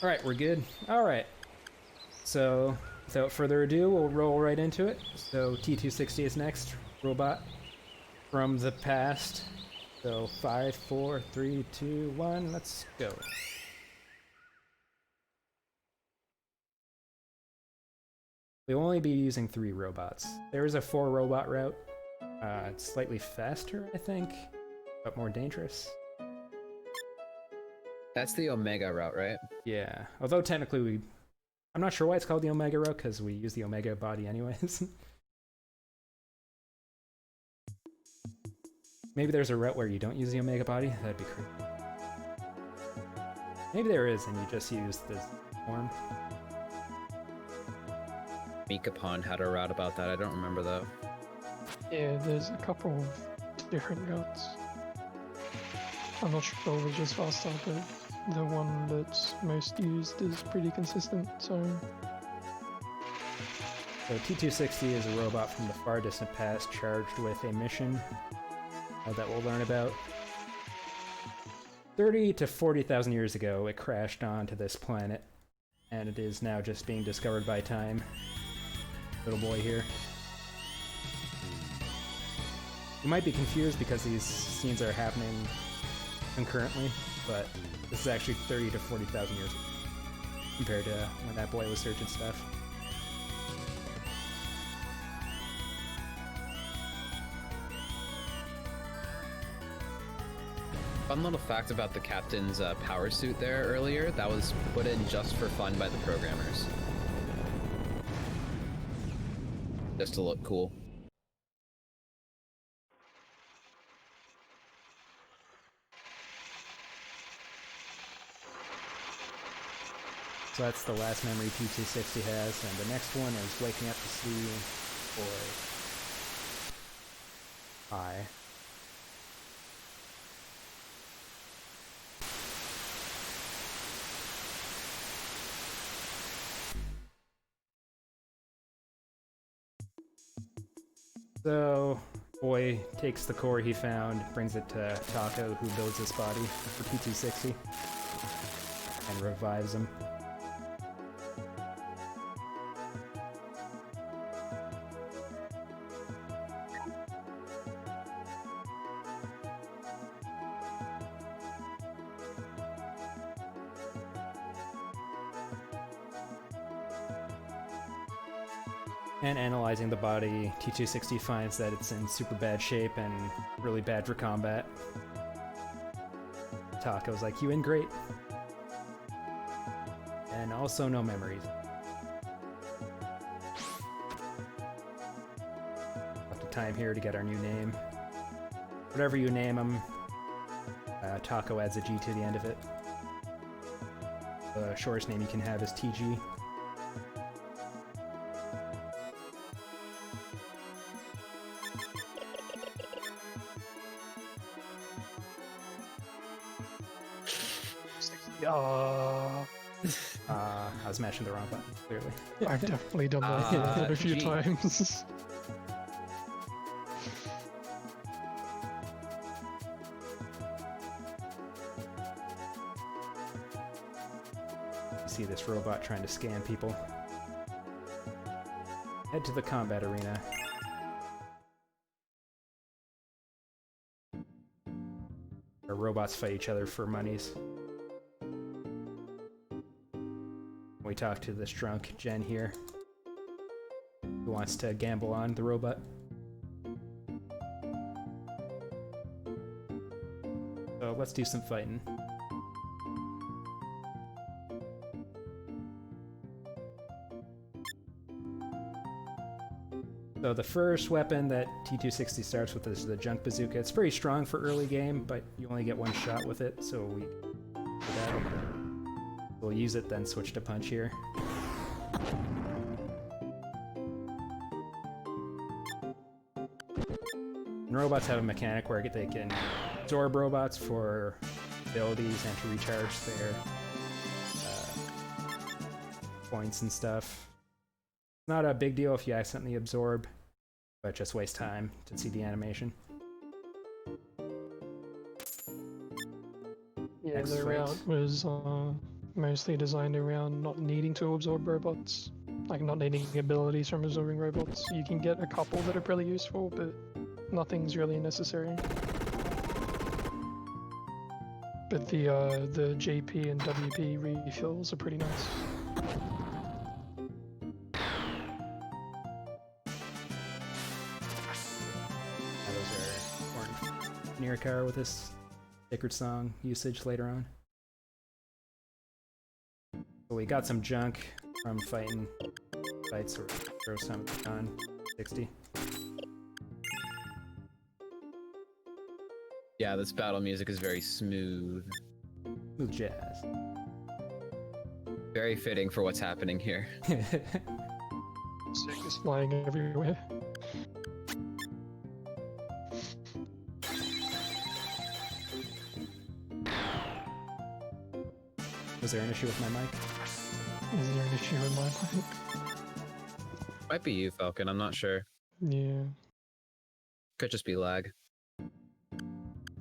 Alright, we're good. Alright, so without further ado, we'll roll right into it. So T260 is next, robot from the past. So 5, 4, 3, 2, 1, let's go. We'll only be using 3 robots. There is a 4 robot route. It's slightly faster, I think, but more dangerous. That's the Omega route, right? Yeah, although technically I'm not sure why it's called the Omega route, because we use the Omega body anyways. Maybe there's a route where you don't use the Omega body? That'd be crazy. Maybe there is, and you just use this form. Mikapon had a route about that, I don't remember though. Yeah, there's a couple of different routes. I'm not sure which is faster, but the one that's most used is pretty consistent, so... So T260 is a robot from the far distant past charged with a mission that we'll learn about. 30 to 40,000 years ago, it crashed onto this planet, and it is now just being discovered by time. Little boy here. You might be confused because these scenes are happening concurrently, but this is actually 30 to 40,000 years ago, compared to when that boy was searching stuff. Fun little fact about the captain's power suit there earlier, that was put in just for fun by the programmers. Just to look cool. So that's the last memory T260 has, and the next one is waking up to see boy. Hi. So, boy takes the core he found, brings it to Taco, who builds this body for T260, and revives him. And analyzing the body, T260 finds that it's in super bad shape and really bad for combat. Taco's like, you in great. And also no memories. Up to time here to get our new name. Whatever you name him, Taco adds a G to the end of it. The shortest name you can have is TG. I was mashing the wrong button, clearly. I've definitely done that a few times. You see this robot trying to scam people. Head to the combat arena. Our robots fight each other for monies. We talk to this drunk Jen here, who wants to gamble on the robot. So let's do some fighting. So the first weapon that T260 starts with is the junk bazooka. It's pretty strong for early game, but you only get one shot with it, so we'll use it, then switch to punch here. And robots have a mechanic where they can absorb robots for abilities and to recharge their points and stuff. Not a big deal if you accidentally absorb, but just waste time to see the animation. Yeah, the route was mostly designed around not needing to absorb robots, like not needing abilities from absorbing robots. You can get a couple that are pretty useful, but nothing's really necessary. But the JP and WP refills are pretty nice. Those are important near car with this sacred song usage later on. So we got some junk from fighting fights, or throw some on 60. Yeah, this battle music is very smooth. Smooth jazz. Very fitting for what's happening here. SaGa's flying everywhere. Was there an issue with my mic? Is there an issue with my mic? Might be you, Falcon, I'm not sure. Yeah. Could just be lag.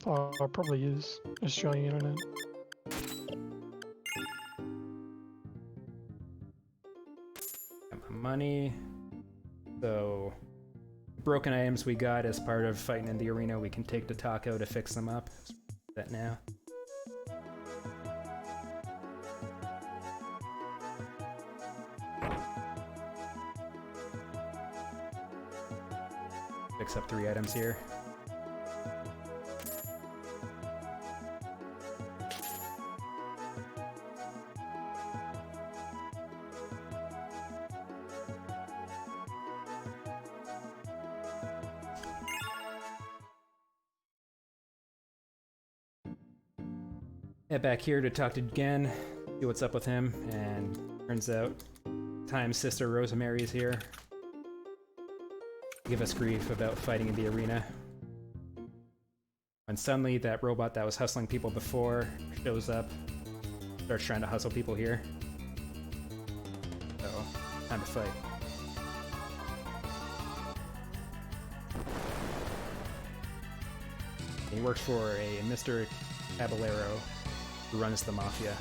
Oh, it probably is. Australian internet. Got my money. So, broken items we got as part of fighting in the arena, we can take to Taco to fix them up. So that now. Fix up 3 items here. Head back here to talk to Gen, see what's up with him, and turns out Time's sister Rosemary is here. Give us grief about fighting in the arena. And suddenly that robot that was hustling people before shows up, starts trying to hustle people here. So, time to fight. He works for a Mr. Caballero who runs the Mafia.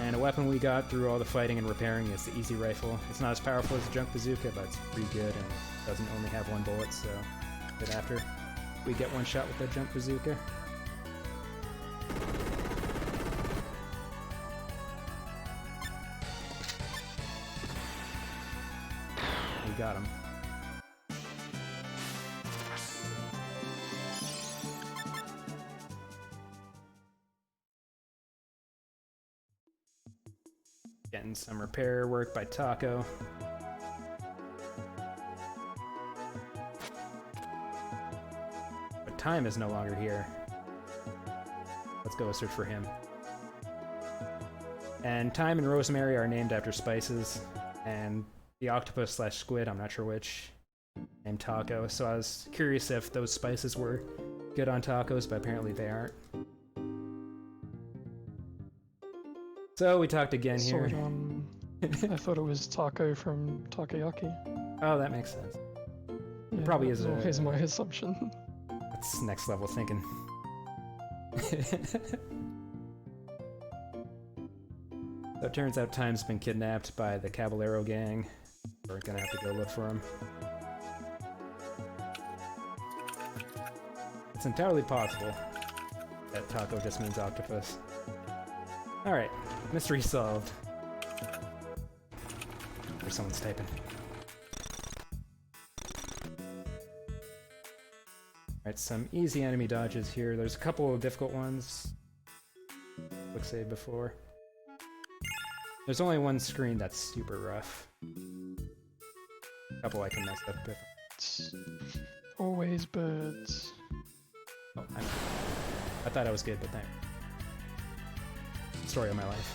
And a weapon we got through all the fighting and repairing is the Easy Rifle. It's not as powerful as the Junk Bazooka, but it's pretty good and doesn't only have 1 bullet, so good after we get 1 shot with the Junk Bazooka. We got him. Getting some repair work by Taco. But Time is no longer here. Let's go search for him. And Time and Rosemary are named after spices, and the octopus slash squid, I'm not sure which, named Taco. So I was curious if those spices were good on tacos, but apparently they aren't. So we talked again here. I thought it was Taco from Takoyaki. Oh, that makes sense. Yeah, probably is that was always my assumption. That's next level thinking. So it turns out Time's been kidnapped by the Caballero gang. We're gonna have to go look for him. It's entirely possible that Taco just means octopus. Alright, mystery solved. Or someone's typing. Alright, some easy enemy dodges here. There's a couple of difficult ones. Quick save before. There's only 1 screen that's super rough. A couple I can mess up with. It's always birds. Oh, I thought I was good, but thanks. Story of my life.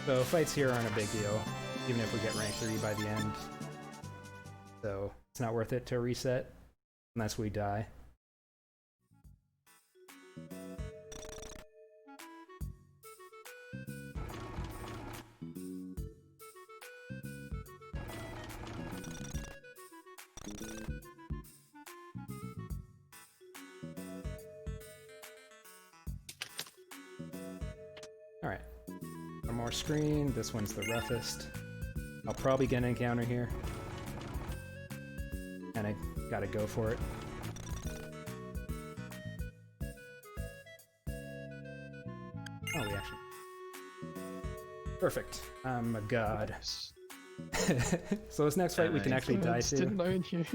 So fights here aren't a big deal, even if we get rank 3 by the end. So it's not worth it to reset unless we die. Alright. One more screen. This one's the roughest. I'll probably get an encounter here. And I gotta go for it. Oh, we actually... Perfect. I'm a god. So this next fight we can actually die to. Didn't own you.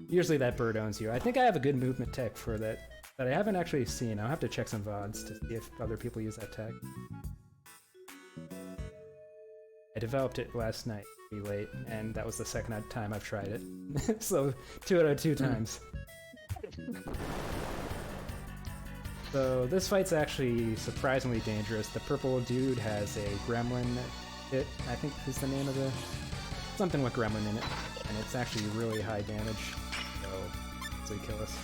Usually that bird owns you. I think I have a good movement tech for that I haven't actually seen. I'll have to check some VODs to see if other people use that tech. I developed it last night, pretty late, and that was the second time I've tried it. So 2 out of 2 times. So this fight's actually surprisingly dangerous. The purple dude has a gremlin hit, I think is the name of the... something with gremlin in it. And it's actually really high damage. So, easily kill us.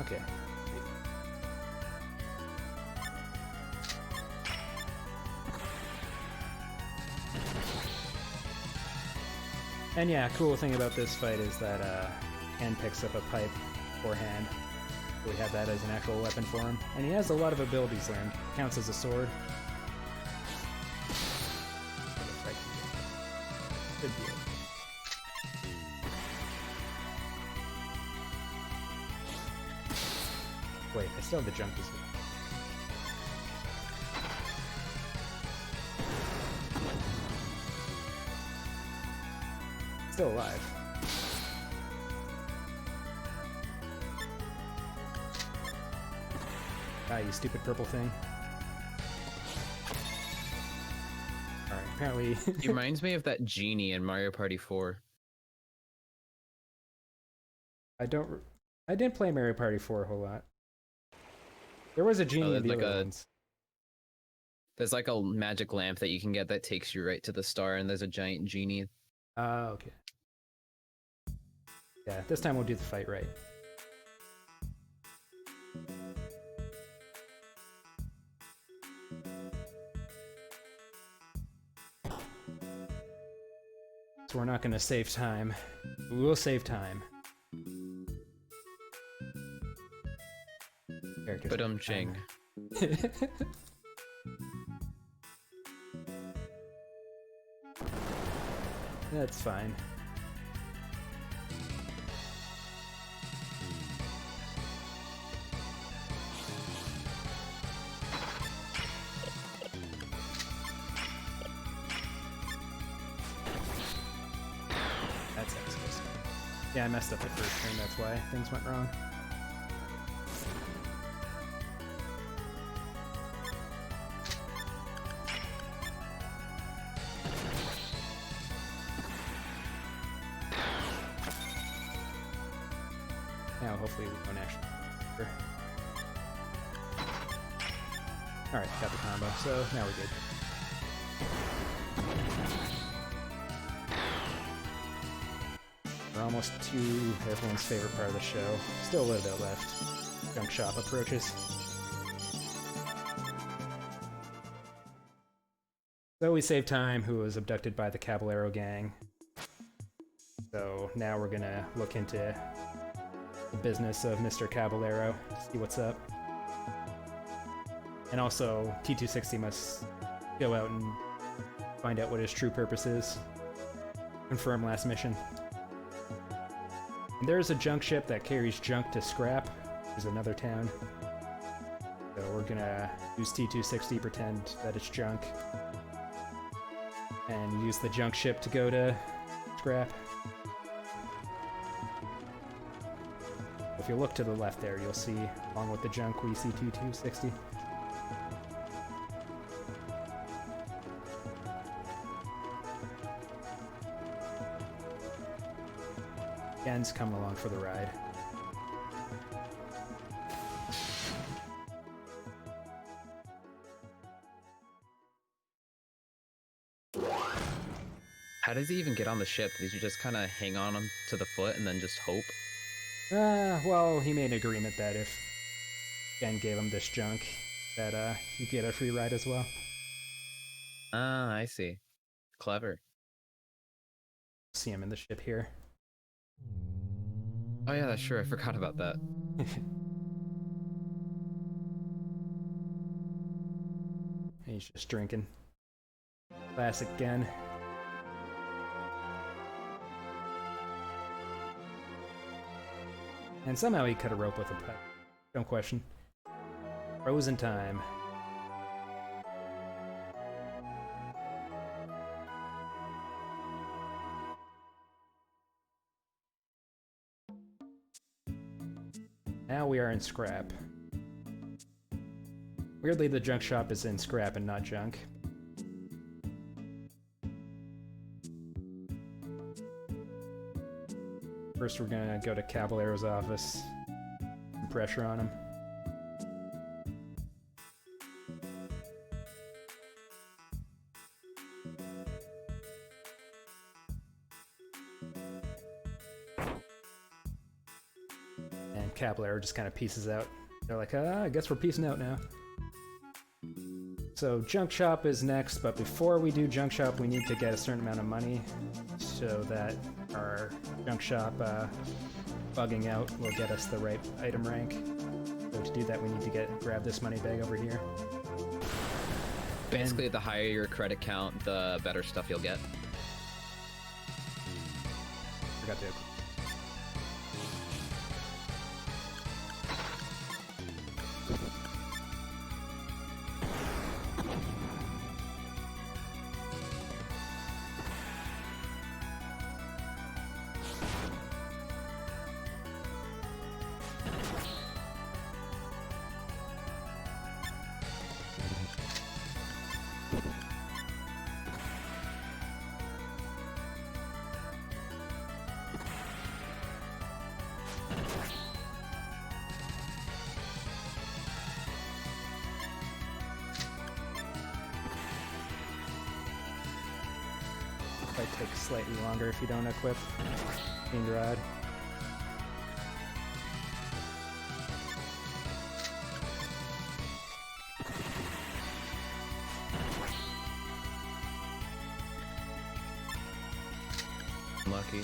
Okay. And yeah, cool thing about this fight is that Ken picks up a pipe beforehand. We have that as an actual weapon for him. And he has a lot of abilities learned. Counts as a sword. Good deal. Wait, I still have the junk as well. Still alive. Ah, you stupid purple thing. Alright, apparently... He reminds me of that genie in Mario Party 4. I didn't play Mario Party 4 a whole lot. There was a genie in the other ones. There's like a magic lamp that you can get that takes you right to the star, and there's a giant genie. Okay. Yeah, this time we'll do the fight right. So we're not going to save time. We will save time. But ching. That's fine. That's how it's supposed to be. Yeah, I messed up the first turn, that's why things went wrong. Now, hopefully we don't actually... Alright, got the combo, so now we're good. We're almost to everyone's favorite part of the show. Still a little bit left. Junk shop approaches. So we saved Time, who was abducted by the Caballero gang. So now we're gonna look into the business of Mr. Caballero, see what's up. And also, T260 must go out and find out what his true purpose is. Confirm last mission. And there's a junk ship that carries junk to scrap. There's another town. So we're gonna use T260, pretend that it's junk. And use the junk ship to go to scrap. If you look to the left there, you'll see, along with the junk, we see T260. Ken's coming along for the ride. How does he even get on the ship? Did you just kind of hang on him to the foot and then just hope? Well, he made an agreement that if Gen gave him this junk, that he'd get a free ride as well. Ah, I see. Clever. See him in the ship here. Oh yeah, that's sure. I forgot about that. He's just drinking. Classic Gen. And somehow he cut a rope with a pipe. Don't question. Frozen time. Now we are in scrap. Weirdly, the junk shop is in scrap and not junk. First, we're gonna go to Caballero's office and pressure on him. And Caballero just kind of pieces out. They're like, I guess we're piecing out now. So junk shop is next, but before we do junk shop, we need to get a certain amount of money so that our junk shop bugging out will get us the right item rank. So to do that, we need to grab this money bag over here. Basically, the higher your credit count, the better stuff you'll get. Forgot to. Might take slightly longer if you don't equip Fiend Rod. Lucky.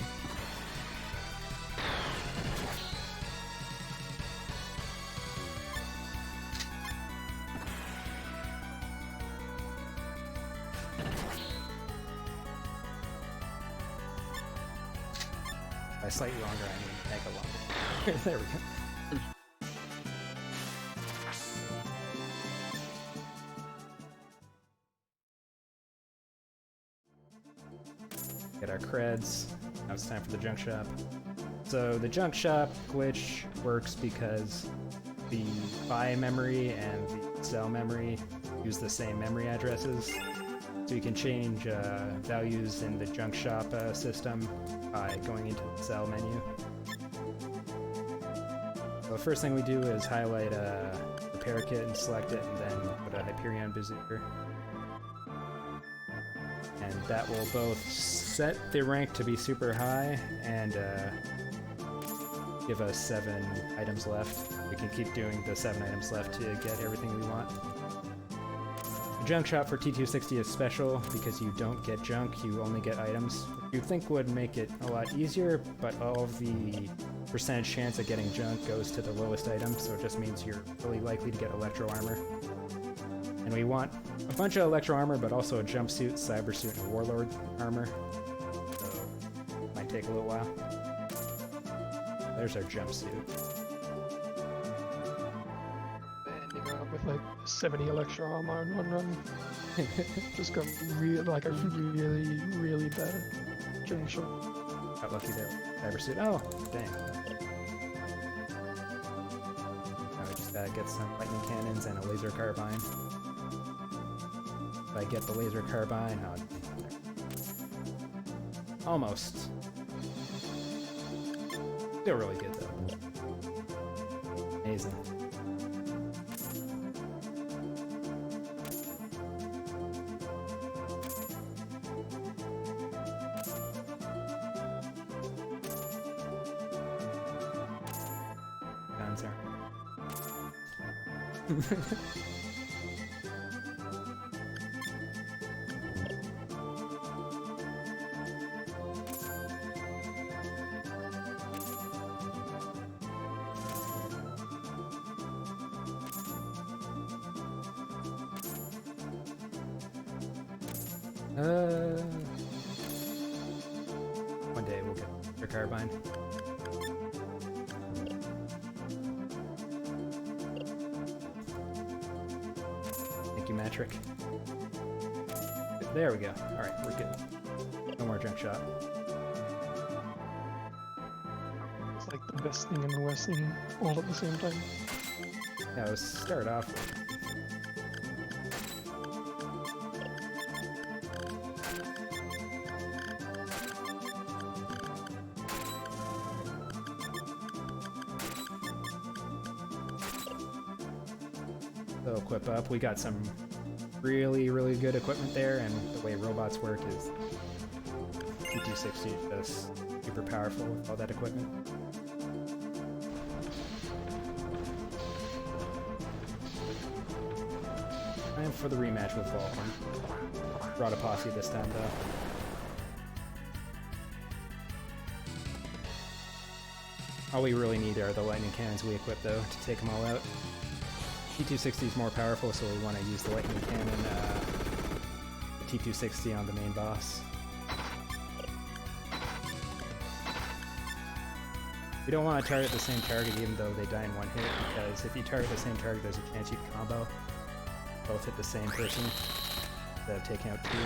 By slightly longer, I mean mega longer. There we go. Get our creds. Now it's time for the junk shop. So the junk shop glitch works because the buy memory and the sell memory use the same memory addresses. So you can change values in the junk shop system by going into the sell menu. So the first thing we do is highlight the repair kit and select it, and then put a Hyperion Bazooka. And that will both set the rank to be super high and give us 7 items left. We can keep doing the 7 items left to get everything we want. The junk shop for T260 is special because you don't get junk, you only get items. Which you'd think would make it a lot easier, but all of the percentage chance of getting junk goes to the lowest item, so it just means you're really likely to get electro armor. And we want a bunch of electro armor, but also a jumpsuit, cyber suit, and a warlord armor. So it might take a little while. There's our jumpsuit. Ending up with like 70 electro armor in one run. Just got like a really bad junk shot. Got lucky there. Cyber suit. Oh, dang. Now we just gotta get some lightning cannons and a laser carbine. If I get the laser carbine, almost. Still really good though. Amazing. guns are. One day we'll get your carbine. Thank you, Matrick. There we go. Alright, we're good. No more junk shot. It's like the best thing and the worst thing all at the same time. Yeah, let's start off with so equip up. We got some really good equipment there, and the way robots work is T260 is just super powerful with all that equipment. And for the rematch with Vulcan. Brought a posse this time though. All we really need are the lightning cannons we equip though to take them all out. T260 is more powerful, so we want to use the lightning cannon, the T260 on the main boss. We don't want to target the same target even though they die in one hit, because if you target the same target, there's a chance you can combo. Both hit the same person instead of taking out two.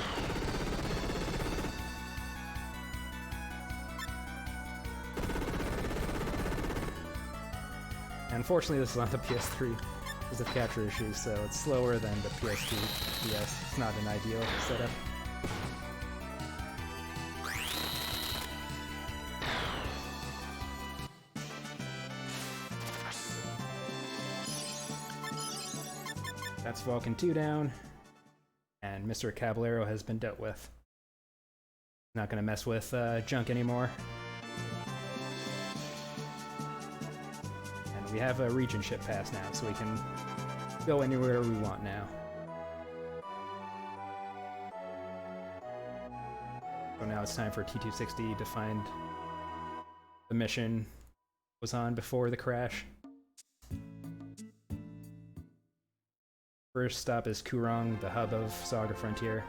Unfortunately, this is on the PS3 because of capture issues, so it's slower than the PS2 PS. It's not an ideal setup. That's Vulcan 2 down, and Mr. Caballero has been dealt with. Not gonna mess with junk anymore. And we have a region ship pass now, so we can go anywhere we want now. So now it's time for T260 to find the mission was on before the crash. First stop is Kurong, the hub of SaGa Frontier.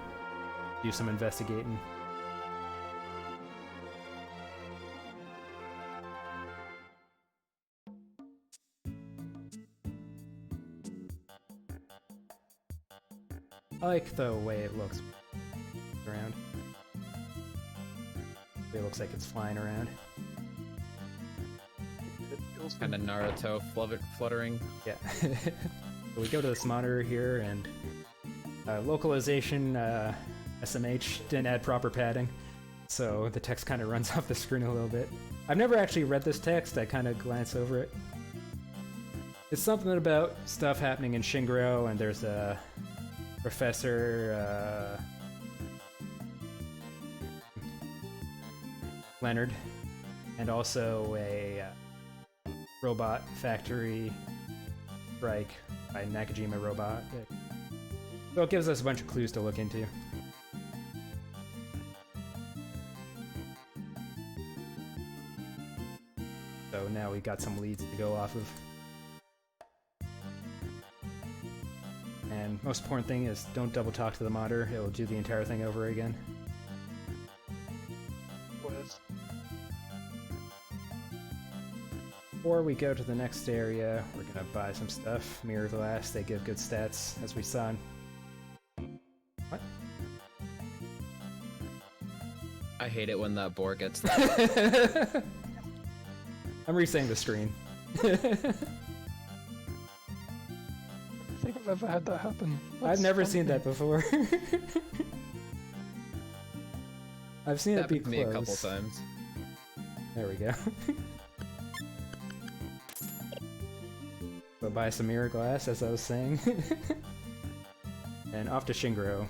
Do some investigating. I like the way it looks around. It looks like it's flying around. It feels Kind of Naruto fluttering. Yeah. So we go to this monitor here, and localization SMH didn't add proper padding, so the text kind of runs off the screen a little bit. I've never actually read this text, I kind of glance over it. It's something about stuff happening in Shingro, and there's a Professor Leonard, and also a robot factory strike by Nakajima Robot. So it gives us a bunch of clues to look into. So now we got some leads to go off of. And most important thing is don't double talk to the monitor, it'll do the entire thing over again. was. Before we go to the next area, we're gonna buy some stuff. Mirror glass, they give good stats, as we saw in... What? I hate it when that boar gets that. I'm resetting the screen. I think I've ever had that happen. I've never That's seen something. that before. I've seen it be Happened to me a couple close. times. There we go. So buy some mirror glass, as I was saying. And off to Shingro.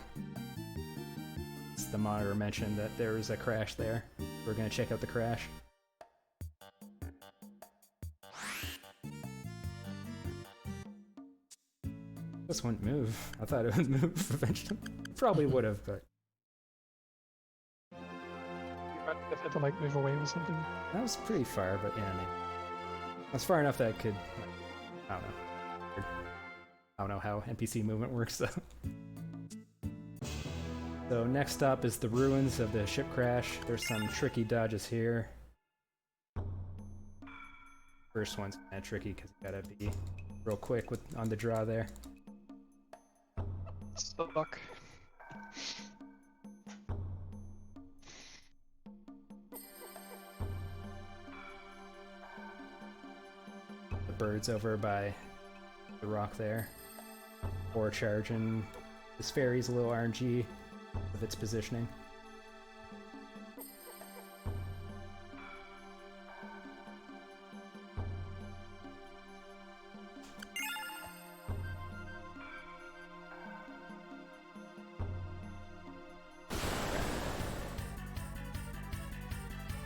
The monitor mentioned that there was a crash there. We're gonna check out the crash. this wouldn't move. I thought it would move eventually. Probably would have, but You might have had to like move away or something. that was pretty far. But yeah, I mean, that's far enough that it could. Like, I don't know. I don't know how NPC movement works though. So next up is the ruins of the ship crash. There's some tricky dodges here. First one's kind of tricky because you gotta be real quick with on the draw there. Stuck. The bird's over by the rock there. Or charging. This ferry's a little RNG with its positioning.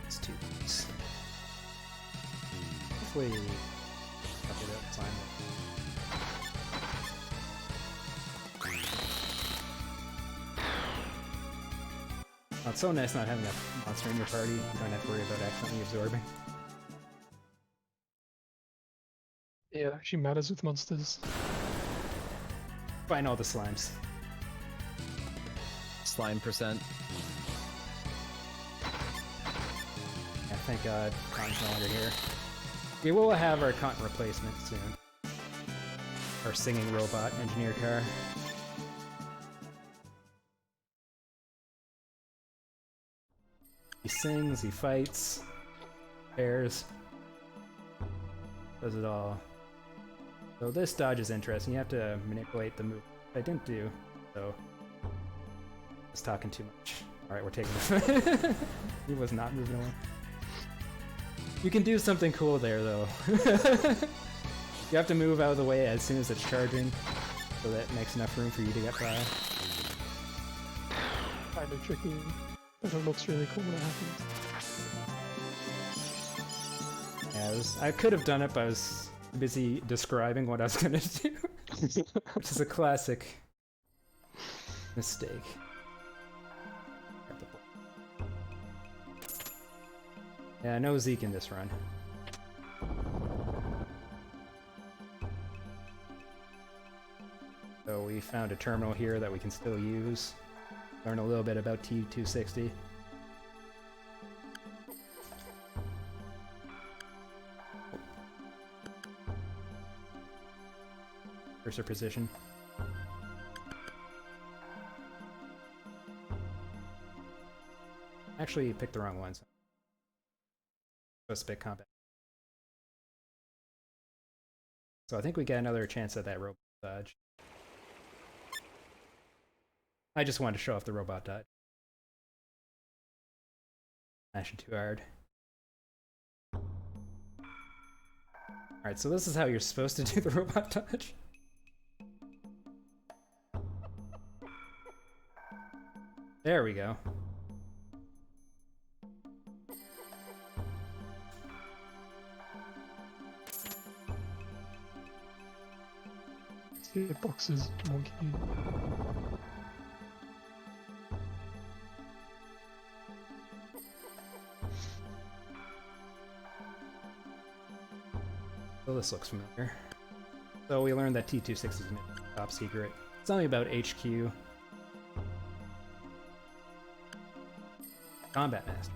Let's do these. Hopefully, copy that time. Oh, it's so nice not having a monster in your party. You don't have to worry about accidentally absorbing. Yeah, it actually matters with monsters. Find all the slimes. Slime percent. Yeah, thank God Con's no longer here. We will have our Con replacement soon. Our singing robot engineer car. He sings, he fights, pairs, does it all. So this dodge is interesting. You have to manipulate the move. I didn't do, so I was talking too much. Alright, we're taking this. He was not moving away. You can do something cool there, though. You have to move out of the way as soon as it's charging, so that makes enough room for you to get by. Kind of tricky, but it looks really cool when it happens. Yeah, I could have done it, but I was busy describing what I was gonna do, which is a classic mistake. Yeah, no Zeke in this run. So we found a terminal here that we can still use. Learn a little bit about T260. Cursor position. Actually, you picked the wrong ones. Supposed to pick combat. So I think we get another chance at that robot dodge. I just wanted to show off the robot dodge. Smashing too hard. Alright, so this is how you're supposed to do the robot dodge. There we go. See the boxes, monkey. So this looks familiar. So we learned that T260's is top secret. It's only about HQ. Combat Master.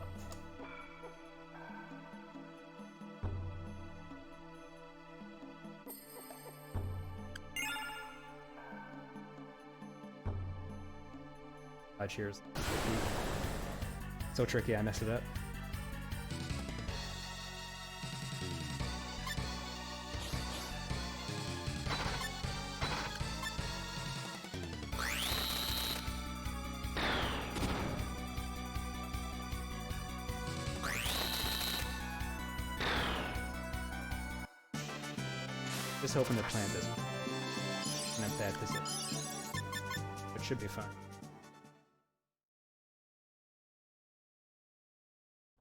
Cheers. So tricky, I messed it up. Just hoping to plant this one. And if that is it. It should be fine.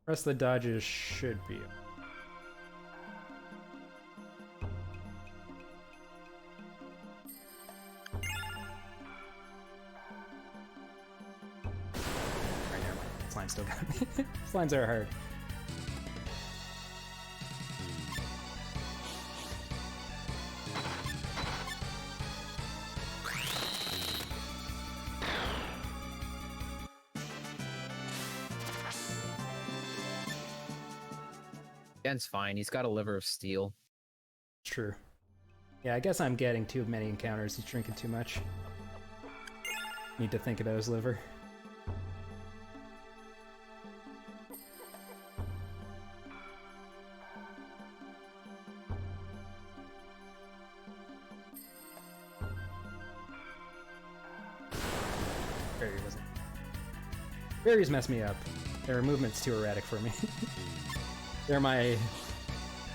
Rest of the dodges should be. slime still got me. Slimes are hard. Gen's fine. He's got a liver of steel. True. Yeah, I guess I'm getting too many encounters. He's drinking too much. Need to think about his liver. Barrier doesn't. Barriers mess me up. Their movement's too erratic for me. They're my...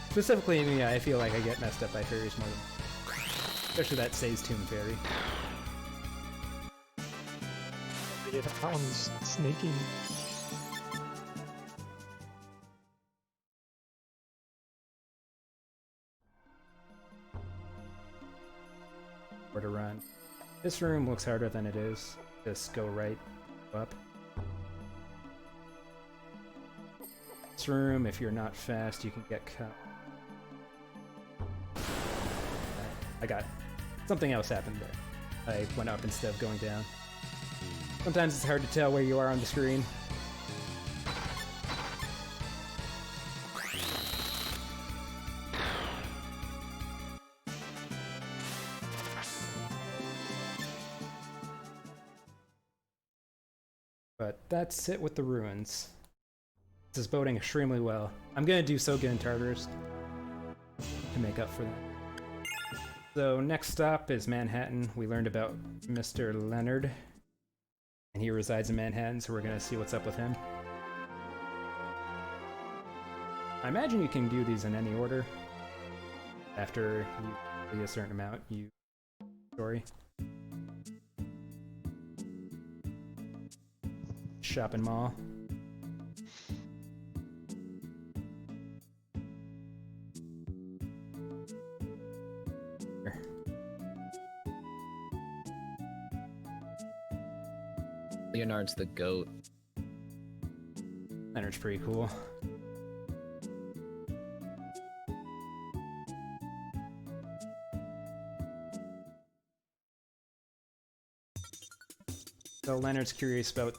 Specifically me, I feel like I get messed up by fairies more than... Especially that Say's Tomb fairy. Yeah, that one's sneaky. Where to run. This room looks harder than it is. Just go right, go up. This room, if you're not fast, you can get cut. I got... Something else happened there. I went up instead of going down. Sometimes it's hard to tell where you are on the screen. But that's it with the ruins. This is boding extremely well. I'm gonna do so good in Tartarus to make up for that. So next stop is Manhattan. We learned about Mr. Leonard, and he resides in Manhattan, so we're gonna see what's up with him. I imagine you can do these in any order. After you complete a certain amount, you story. Shopping mall. Leonard's the goat. Leonard's pretty cool. So Leonard's curious about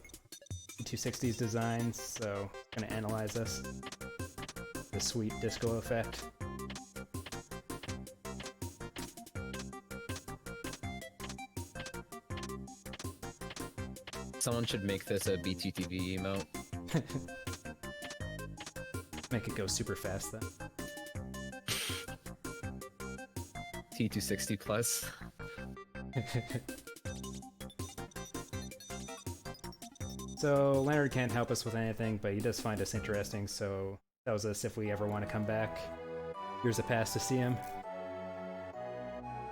T260's designs, so gonna analyze this. The sweet disco effect. Someone should make this a BTTV emote. Make it go super fast then. T260 plus. So Leonard can't help us with anything, but he does find us interesting, so tells us if we ever want to come back. Here's a pass to see him.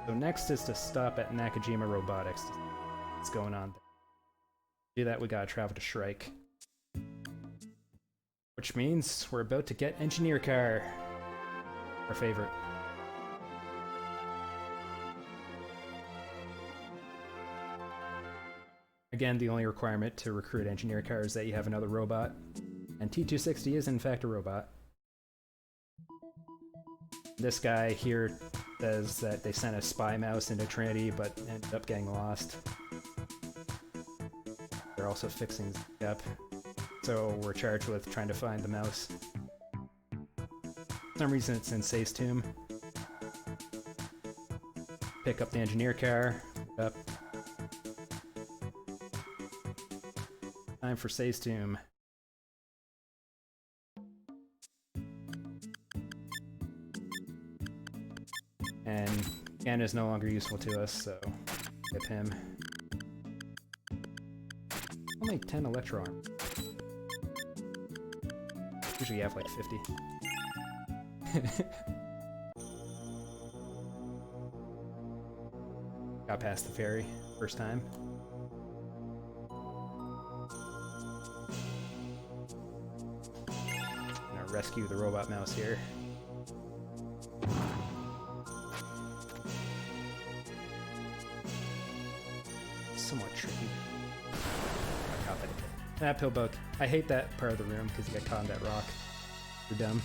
So next is to stop at Nakajima Robotics to see what's going on there. To do that, we gotta travel to Shrike. Which means we're about to get Engineer Car. Our favorite. Again, the only requirement to recruit Engineer Car is that you have another robot. And T260 is in fact a robot. This guy here says that they sent a spy mouse into Trinity, but ended up getting lost. They're also fixing it up. So we're charged with trying to find the mouse. For some reason it's in Say's Tomb. Pick up the Engineer Car. Up. Time for Say's Tomb. And Gan is no longer useful to us, so skip him. Only 10 Electro Arm. Usually you have like 50. Got past the ferry first time. Gonna rescue the robot mouse here. Somewhat tricky. I caught that. That pillbug. I hate that part of the room because you get caught in that rock. You're dumb.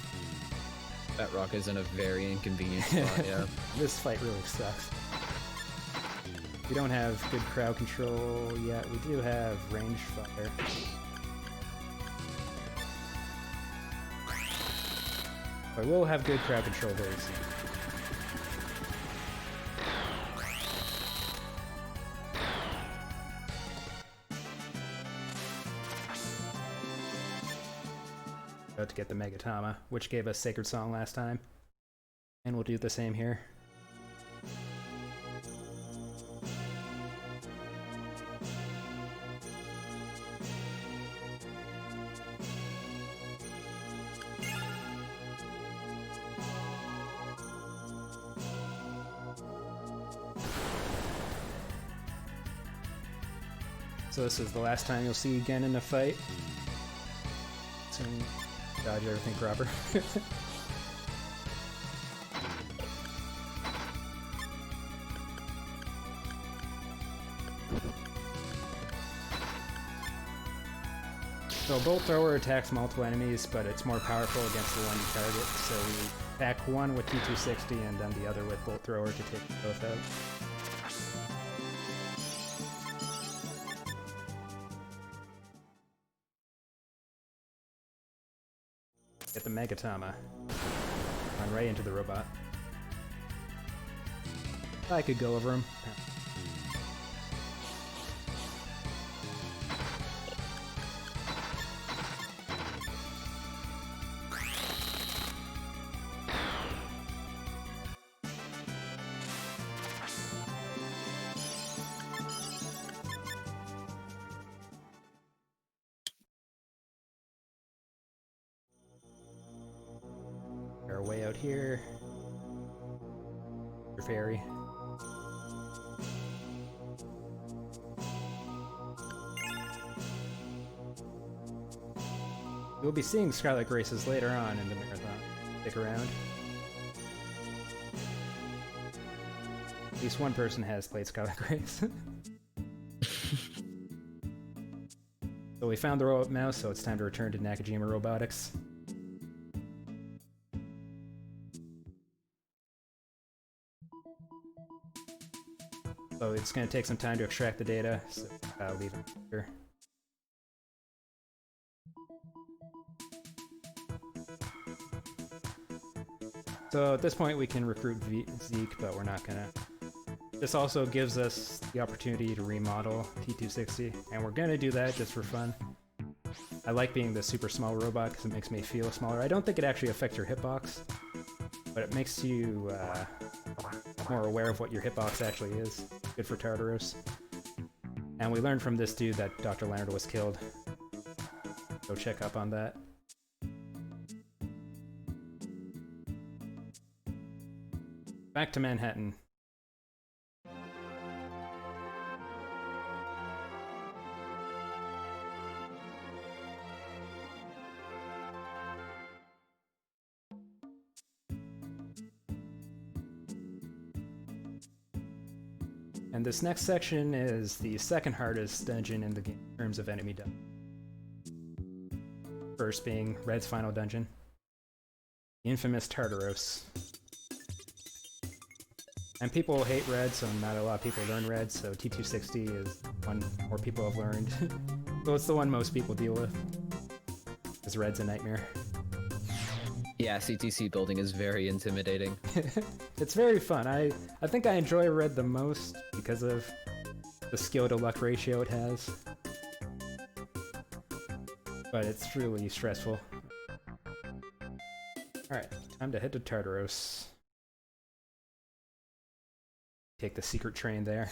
That rock is in a very inconvenient spot, yeah. This fight really sucks. We don't have good crowd control yet. We do have range fire. But we'll have good crowd control very soon. About to get the Megatama, which gave us Sacred Song last time. And we'll do the same here. So this is the last time you'll see again in a fight. So dodge everything proper. So Bolt Thrower attacks multiple enemies, but it's more powerful against the one you target. So we attack one with T260 and then the other with Bolt Thrower to take both out. Get the Megatama. Run right into the robot. I could go over him. Our way out here. Your ferry. You'll be seeing Scarlet Graces later on in the marathon. Stick around. At least one person has played Scarlet Grace. So we found the robot mouse, so it's time to return to Nakajima Robotics. So it's going to take some time to extract the data, so I'll leave it here. So at this point we can recruit Zeke, but we're not gonna. This also gives us the opportunity to remodel T260, and we're gonna do that just for fun. I like being the super small robot because it makes me feel smaller. I don't think it actually affects your hitbox, but it makes you more aware of what your hitbox actually is. Good for Tartarus. And we learned from this dude that Dr. Leonard was killed. Go check up on that. Back to Manhattan. And this next section is the second hardest dungeon in the game in terms of enemy dungeon. First being Red's final dungeon. The infamous Tartarus. And people hate Red, so not a lot of people learn Red, so T260 is one more people have learned. So it's the one most people deal with. Because Red's a nightmare. Yeah, CTC building is very intimidating. It's very fun. I think I enjoy Red the most because of the skill to luck ratio it has. But it's really stressful. Alright, time to head to Tartarus. Take the secret train there.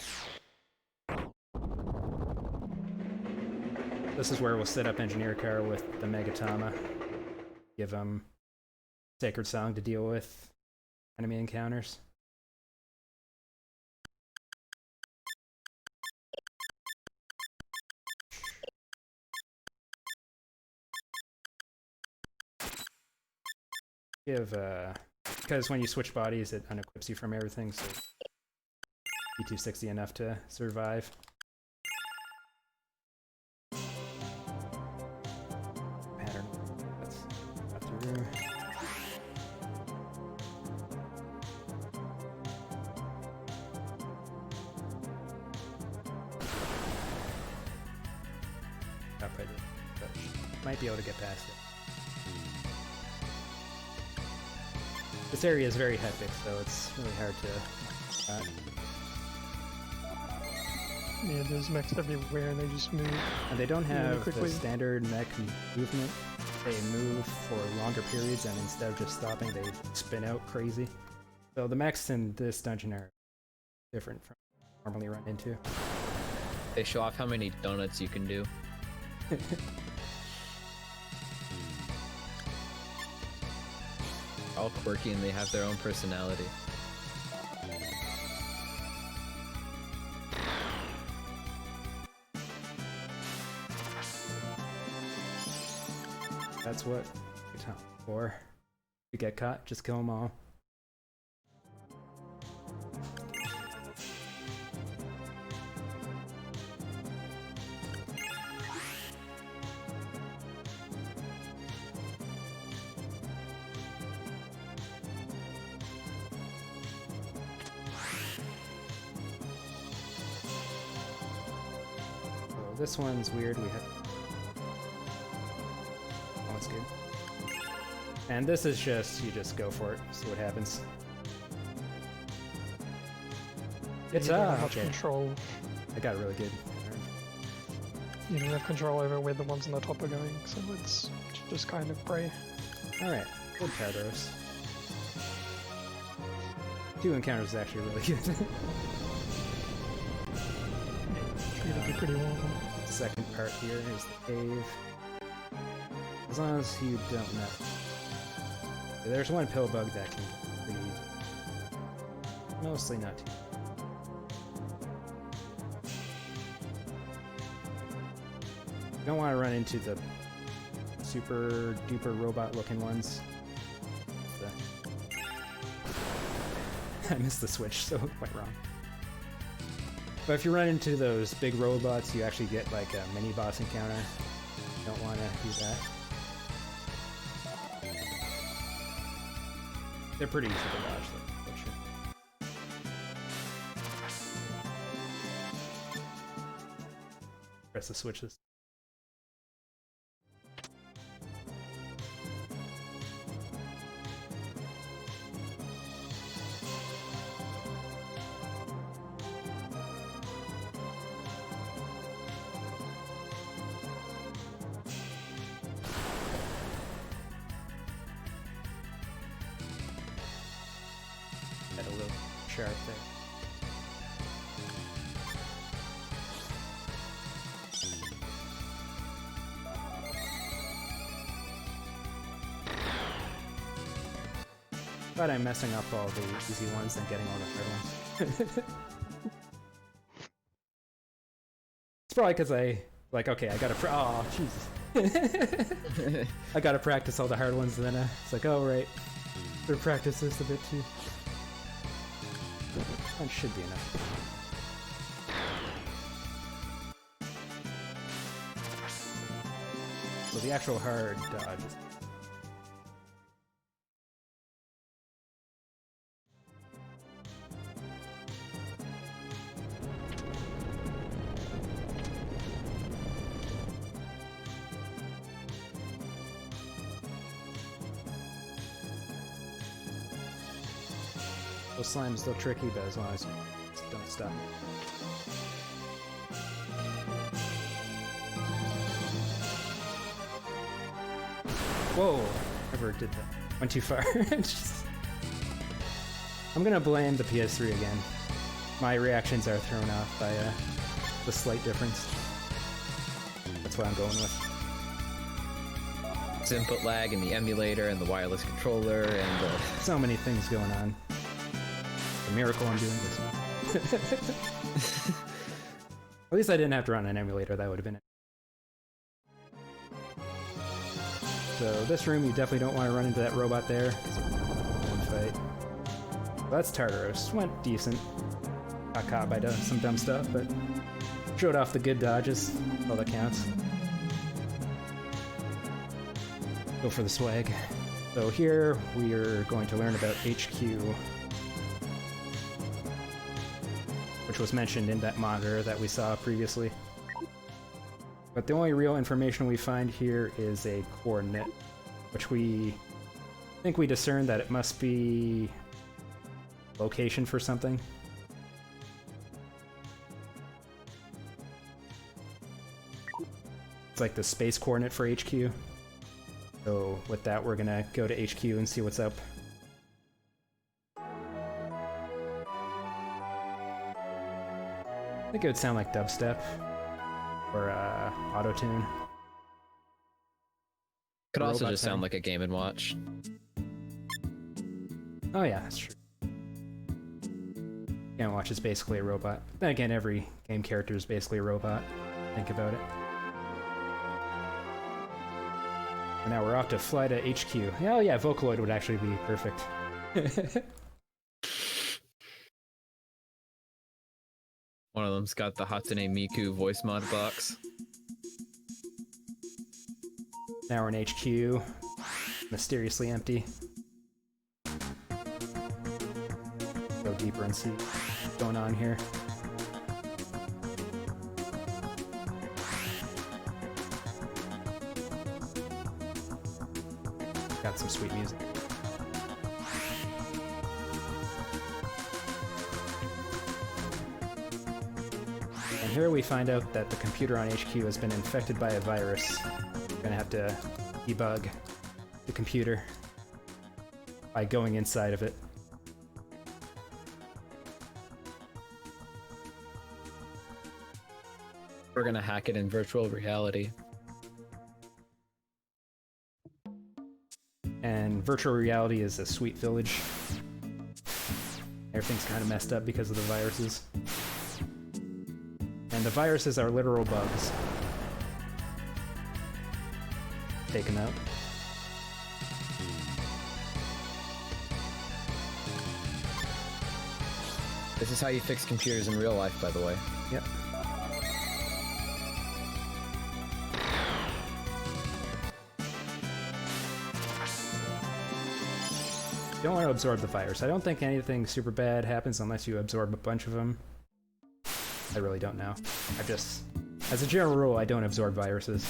This is where we'll set up Engineer Car with the Megatama. Give him Sacred Song to deal with enemy encounters. Because when you switch bodies it unequips you from everything, so T260 enough to survive. through. Up right there, but might be able to get past it. This area is very hectic, so it's really hard to. Yeah, there's mechs everywhere and they just move. And they don't really have quickly. the standard mech movement. They move for longer periods, and instead of just stopping, they spin out crazy. So the mechs in this dungeon are different from what I normally run into. They show off how many donuts you can do. All quirky and they have their own personality. That's what it's for. If you get caught, just kill them all. So this one's weird. We have. Oh, it's good. And this is just, you just go for it, see what happens. It's you don't have okay. control. I got it really good. You don't have control over where the ones on the top are going, so it's just kind of pray. Alright, good Tartarus. 2 encounters is actually really good. Treated you pretty well. Second part here is the cave. As long as you don't know. There's one pill bug that can get pretty easy. Mostly not too. You don't want to run into the super duper robot looking ones. I missed the switch, so it went wrong. But if you run into those big robots, you actually get like a mini boss encounter. You don't want to do that. They're pretty easy to dodge, though, for sure. Press the switches. Had a little sharp there. But I'm messing up all the easy ones and getting all the hard ones. It's probably because I, like, okay, I gotta oh, Jesus. I gotta practice all the hard ones, and then it's like, oh, right. Better practice this a bit too. That should be enough. So the actual hard dodge is... The slime is still tricky, but as long as you don't stop. Whoa! Never did that. Went too far. Just... I'm gonna blame the PS3 again. My reactions are thrown off by the slight difference. That's what I'm going with. It's input lag in the emulator and the wireless controller and So many things going on. A miracle I'm doing this. At least I didn't have to run an emulator, that would have been it. So this room, you definitely don't want to run into that robot there, because it's one fight. Well, that's Tartarus. Went decent. Got caught by some dumb stuff, but showed off the good dodges. All that counts. Go for the swag. So here we are going to learn about HQ, which was mentioned in that monitor that we saw previously. But the only real information we find here is a coordinate, which we think we discern that it must be location for something. It's like the space coordinate for HQ. So with that, we're gonna go to HQ and see what's up. I think it would sound like dubstep or auto-tune. Could also Robot just sound thing. like a Game & Watch. Oh yeah, that's true. Game & Watch is basically a robot. Then again, every game character is basically a robot. Think about it. And now we're off to fly to HQ. Oh yeah, Vocaloid would actually be perfect. One of them's got the Hatsune Miku voice mod box. Now we're in HQ. Mysteriously empty. Go deeper and see what's going on here. Got some sweet music. And here we find out that the computer on HQ has been infected by a virus. We're gonna have to debug the computer by going inside of it. We're gonna hack it in virtual reality. And virtual reality is a sweet village. Everything's kind of messed up because of the viruses. And the viruses are literal bugs. Take them out. This is how you fix computers in real life, by the way. Yep. You don't want to absorb the virus. I don't think anything super bad happens unless you absorb a bunch of them. I really don't know. I just, as a general rule, I don't absorb viruses.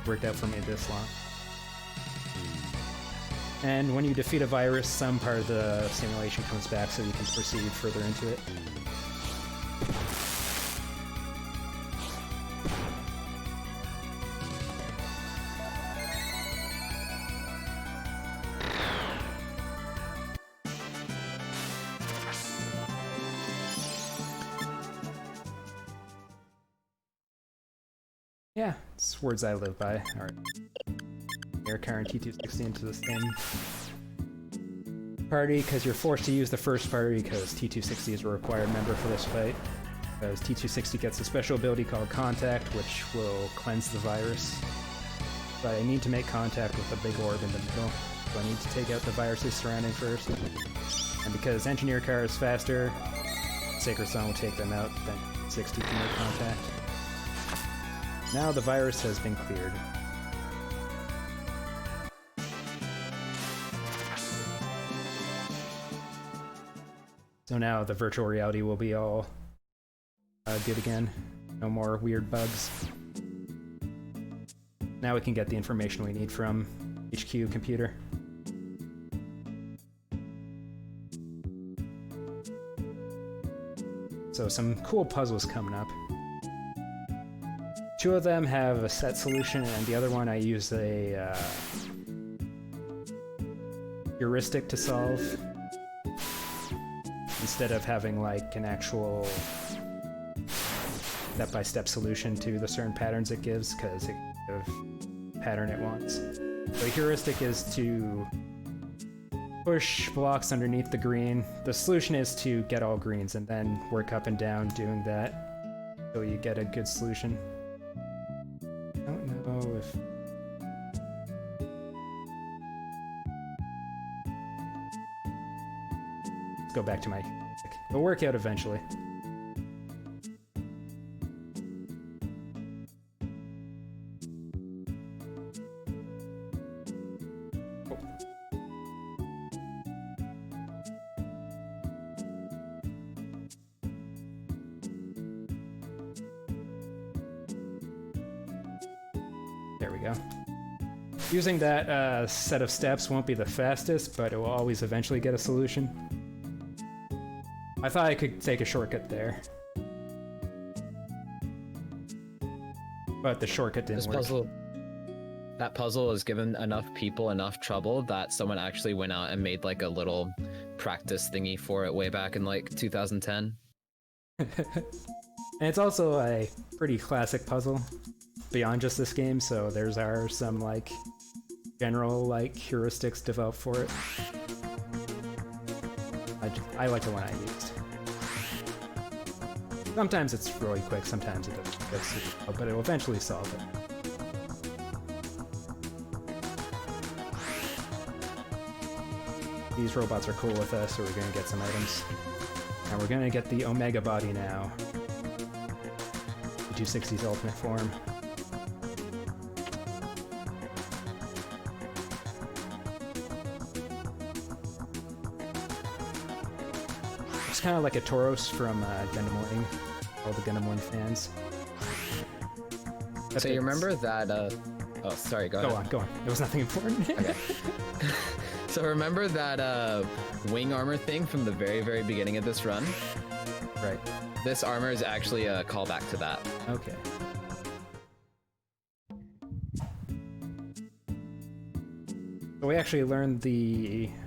Worked out for me this long. And when you defeat a virus, some part of the simulation comes back so you can proceed further into it. Yeah, it's words I live by. Alright. Air current T260 into the same party, because you're forced to use the first party because T260 is a required member for this fight. Because T260 gets a special ability called Contact, which will cleanse the virus. But I need to make contact with the big orb in the middle, so I need to take out the viruses surrounding first. And because Engineer Car is faster, Sacred Sun will take them out, then 60 can make contact. Now the virus has been cleared. So now the virtual reality will be all good again. No more weird bugs. Now we can get the information we need from HQ computer. So some cool puzzles coming up. Two of them have a set solution, and the other one I use a heuristic to solve, instead of having like an actual step-by-step solution to the certain patterns it gives, because it gives the pattern it wants. So heuristic is to push blocks underneath the green. The solution is to get all greens and then work up and down doing that so you get a good solution. I don't know if... Let's go back to my... It'll work out There we go. Using that set of steps won't be the fastest, but it will always eventually get a solution. I thought I could take a shortcut there, but the shortcut didn't work. That puzzle has given enough people enough trouble that someone actually went out and made like a little practice thingy for it way back in like 2010. And it's also a pretty classic puzzle beyond just this game, so there's some like general like heuristics developed for it. I like the one I used. Sometimes it's really quick, sometimes it doesn't go super well, but it'll eventually solve it. These robots are cool with us, so we're gonna get some items. And we're gonna get the Omega body now. The T260's ultimate form. It's kind of like a Tauros from Gundam Wing, all the Gundam Wing fans. So you remember that, oh, sorry, go ahead. Go on. It was nothing important. Okay. So remember that wing armor thing from the very, very beginning of this run? Right. This armor is actually a callback to that. Okay. So we actually learned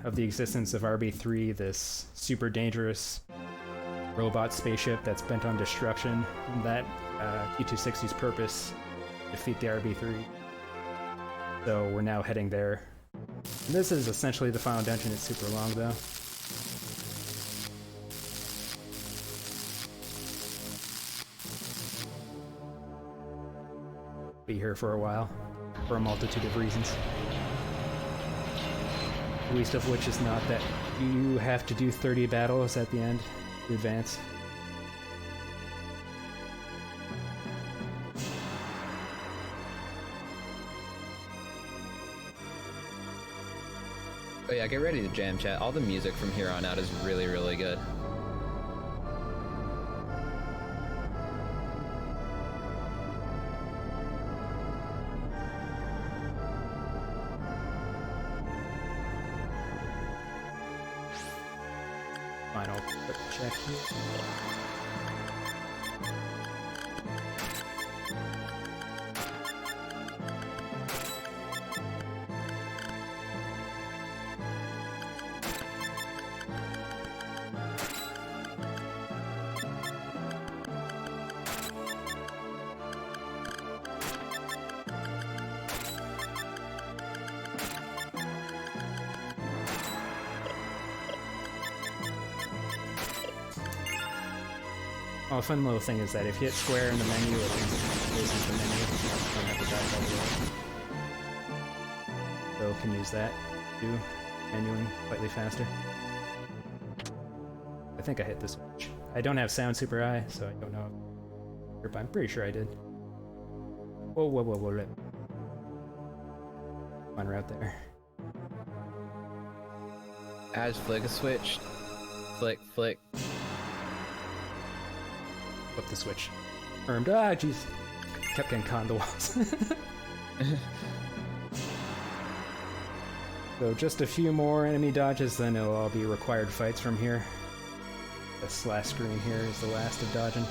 of the existence of RB3, this super dangerous robot spaceship that's bent on destruction, and that T260's purpose: defeat the RB3. So we're now heading there. And this is essentially the final dungeon. It's super long though. Be here for a while, for a multitude of reasons. Least of which is not that you have to do 30 battles at the end to advance. But yeah, get ready to jam, chat. All the music from here on out is really, really good. Final quick check here. Oh, a fun little thing is that if you hit square in the menu, it closes the menu. You don't have to dive all the way. So can use that to do menuing slightly faster. I think I hit the switch. I don't have sound super high, so I don't know. But I'm pretty sure I did. Whoa. One route there. As flick a switch. Flick. Flip the switch. Confirmed. Ah, jeez. Kept getting caught in the walls. So just a few more enemy dodges, then it'll all be required fights from here. This last screen here is the last of dodging,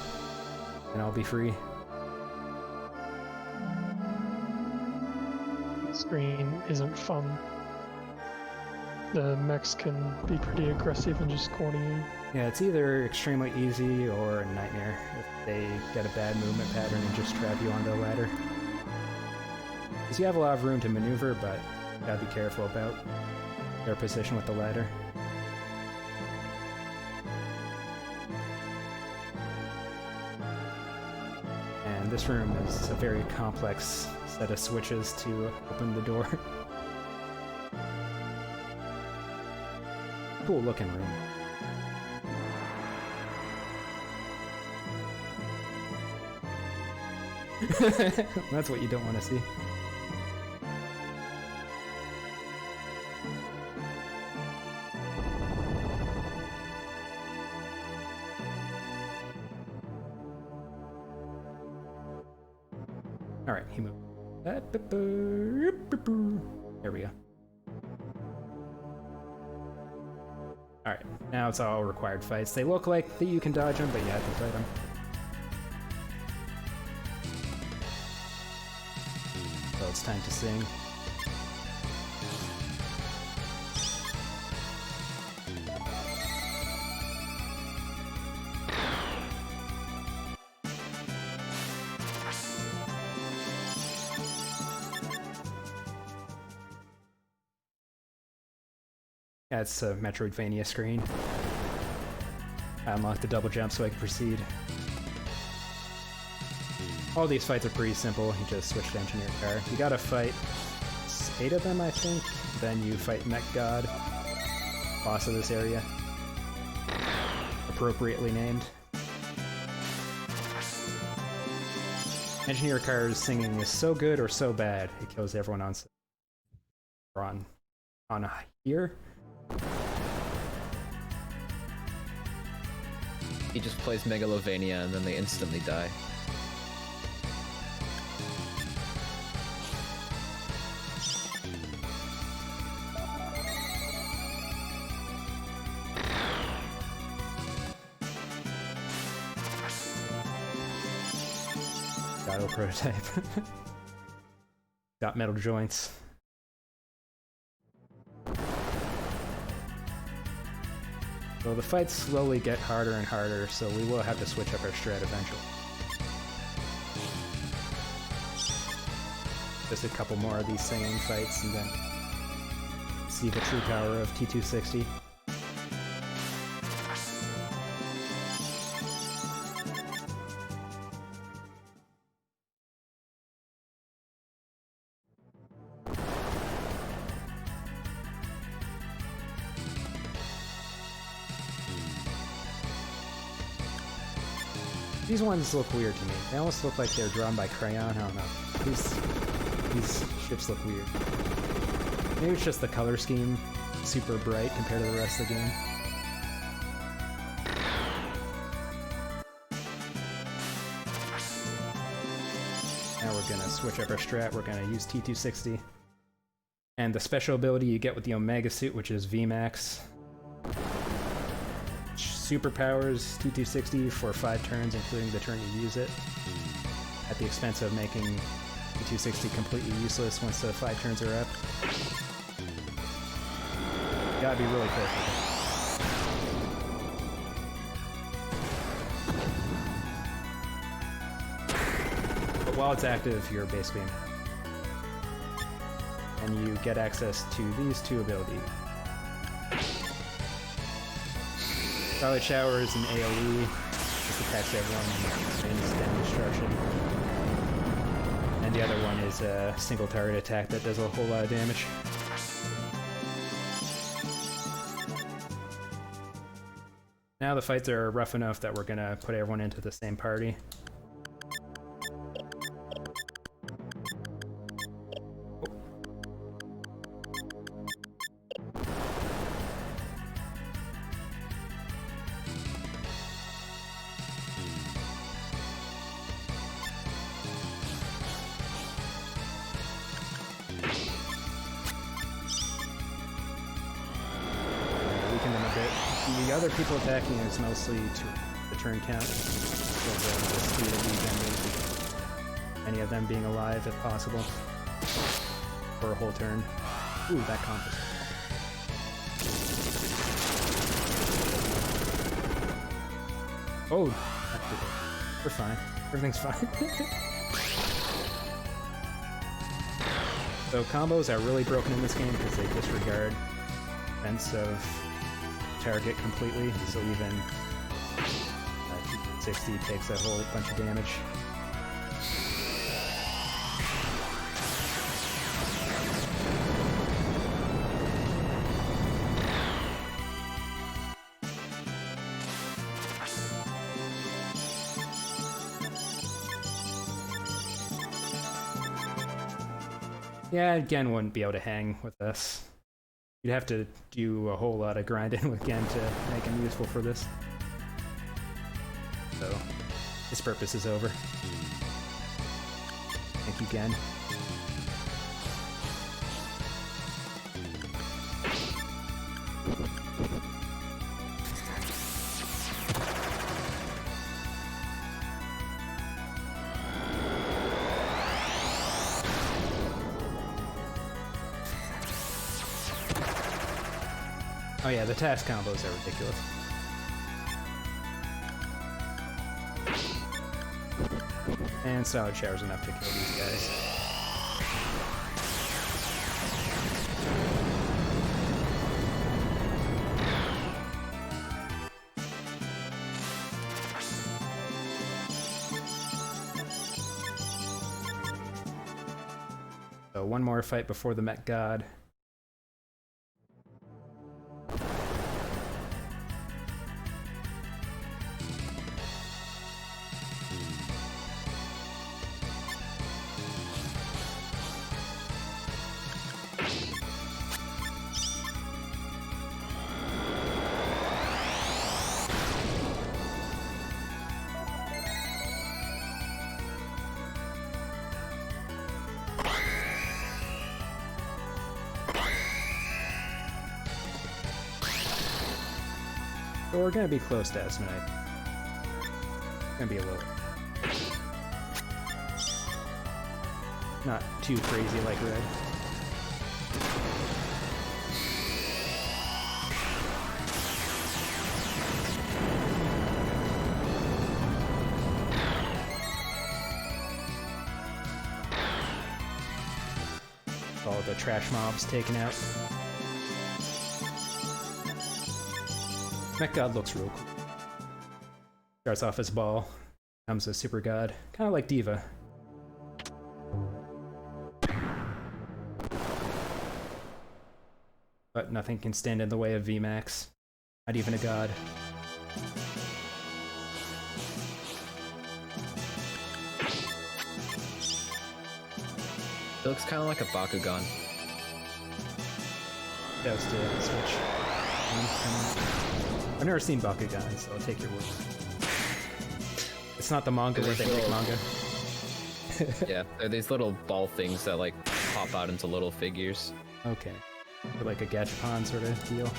and I'll be free. Screen isn't fun. The mechs can be pretty aggressive and just corner you. Yeah, it's either extremely easy or a nightmare if they get a bad movement pattern and just trap you on the ladder. Because you have a lot of room to maneuver, but you gotta be careful about their position with the ladder. And this room is a very complex set of switches to open the door. Cool looking room. That's what you don't want to see. Alright, he moved. There we go. Alright, now it's all required fights. They look like that you can dodge them, but you have to fight them. So it's time to sing. Yeah, it's a Metroidvania screen. I unlocked the double jump so I can proceed. All these fights are pretty simple. You just switch to Engineer Car. You gotta fight 8 of them, I think. Then you fight Mech God, boss of this area. Appropriately named. Engineer Car's singing is so good or so bad, it kills everyone on here. He just plays Megalovania and then they instantly die. Gyro prototype. Got metal joints. So the fights slowly get harder and harder, so we will have to switch up our strat eventually. Just a couple more of these singing fights and then see the true power of T260. These ones look weird to me. They almost look like they're drawn by crayon. I don't know. These ships look weird. Maybe it's just the color scheme, super bright compared to the rest of the game. Now we're gonna switch up our strat. We're gonna use T260. And the special ability you get with the Omega suit, which is VMAX. Superpowers T260 for 5 turns, including the turn you use it, at the expense of making T260 completely useless once the 5 turns are up. You gotta be really careful. But while it's active, you're basically and you get access to these 2 abilities. Scarlet Shower is an AoE, just attacks everyone in instant destruction. And the other one is a single target attack that does a whole lot of damage. Now the fights are rough enough that we're gonna put everyone into the same party. The other people attacking is mostly the turn count, so the speed of them, any of them being alive if possible, for a whole turn. Ooh, that comp. Oh, we're fine. Everything's fine. So combos are really broken in this game because they disregard defense of target completely, so even 60 takes a whole bunch of damage. Yeah, Gen wouldn't be able to hang with us. You'd have to do a whole lot of grinding with Gen to make him useful for this. So, his purpose is over. Thank you again. Oh yeah, the task combos are ridiculous. And solid shower's enough to kill these guys. So one more fight before the Met God. So we're gonna be close to Esmonite. Gonna be a little... not too crazy like Red. All the trash mobs taken out. Mech God looks real cool. Starts off as Ball, becomes a super god, kind of like Diva. But nothing can stand in the way of VMAX, not even a god. It looks kind of like a Bakugan. That was the switch. I've never seen Bakugan, so I'll take your word. It's not the manga where they make manga. Yeah, they're these little ball things that like pop out into little figures. Okay. Or like a Gachapon sort of deal.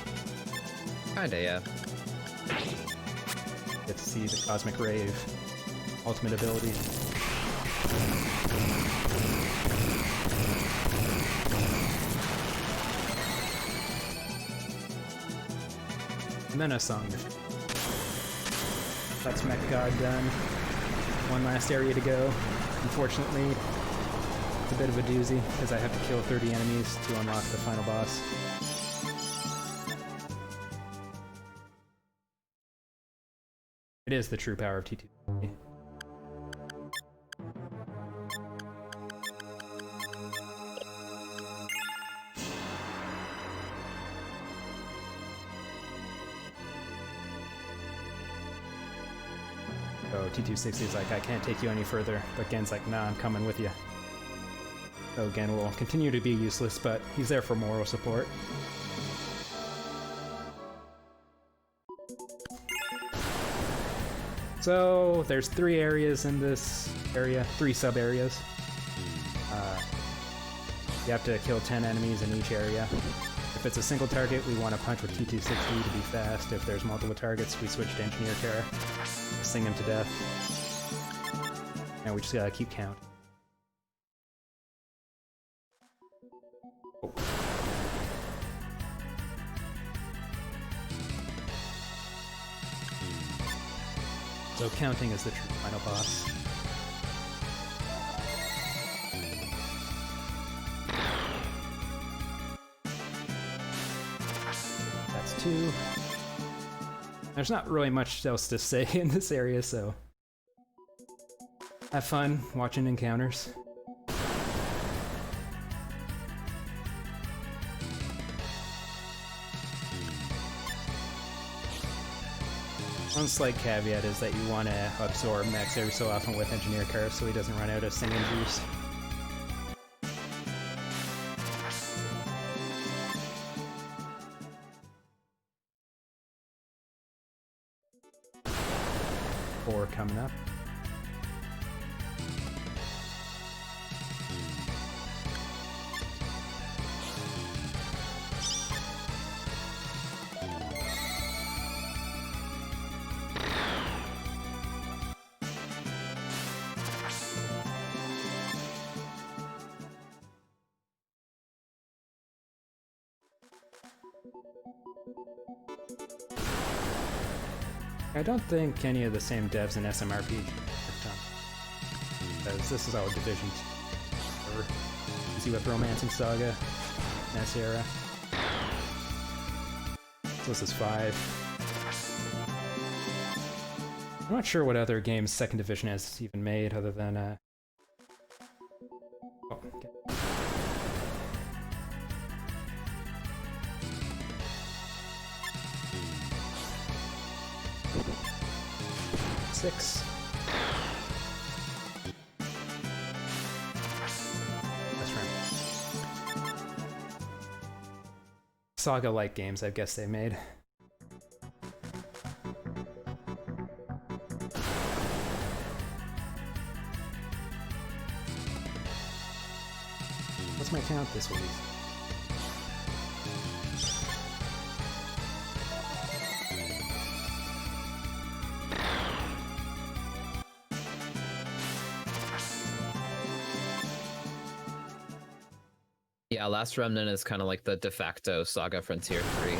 Kinda, yeah. Get to see the Cosmic Rave. Ultimate ability. And then a song. That's Mech God done. One last area to go. Unfortunately, it's a bit of a doozy, because I have to kill 30 enemies to unlock the final boss. It is the true power of T260. So T260 is like, I can't take you any further, but Gen's like, nah, I'm coming with you. So Gen will continue to be useless, but he's there for moral support. So there's 3 areas in this area, 3 sub-areas. You have to kill 10 enemies in each area. If it's a single target, we want to punch with T260 to be fast. If there's multiple targets, we switch to Engineer Terror. Sing him to death. And we just gotta keep count. Oh. So counting is the true final boss. That's 2. There's not really much else to say in this area, so have fun watching encounters. One slight caveat is that you want to absorb Max every so often with Engineer Terror so he doesn't run out of singing juice. Coming up. I don't think any of the same devs in SMRP worked on, because this is all Division 2. Or easy with Romancing Saga, NES era. So this is 5. I'm not sure what other games 2nd Division has even made other than oh, okay. Six. That's right. Saga-like games, I guess they made. What's my count this week? Yeah, Last Remnant is kind of like the de facto Saga Frontier 3.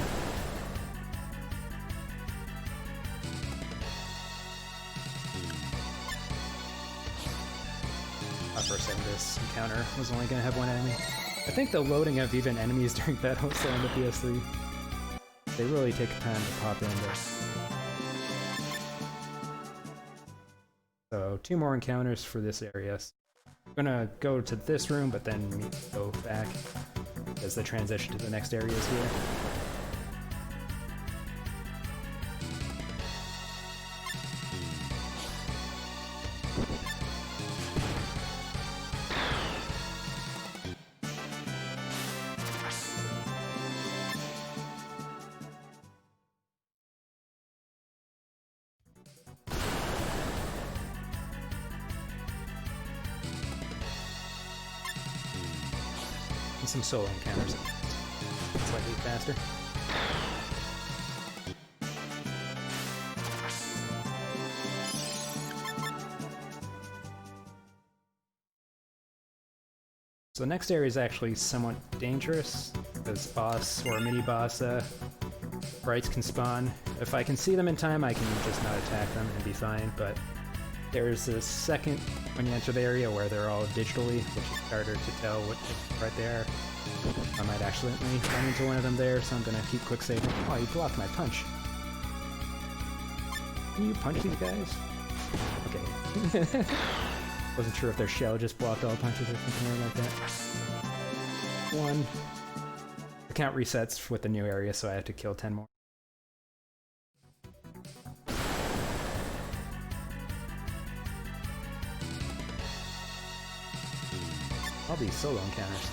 For a second, this encounter was only going to have one enemy. I think the loading of even enemies during battle so on the PS3, they really take time to pop in there. So 2 more encounters for this area. I'm gonna go to this room, but then go back as the transition to the next areas here. And some solo encounters. Slightly faster. So the next area is actually somewhat dangerous, because boss or mini-boss sprites can spawn. If I can see them in time, I can just not attack them and be fine, but there's a second when you enter the area where they're all digitally, which is harder to tell what right there. I might accidentally run into one of them there, so I'm gonna keep quick saving. Oh, you blocked my punch. Can you punch these guys? Okay. Wasn't sure if their shell just blocked all punches or something like that. 1. The count resets with the new area, so I have to kill 10 more. All these solo encounters.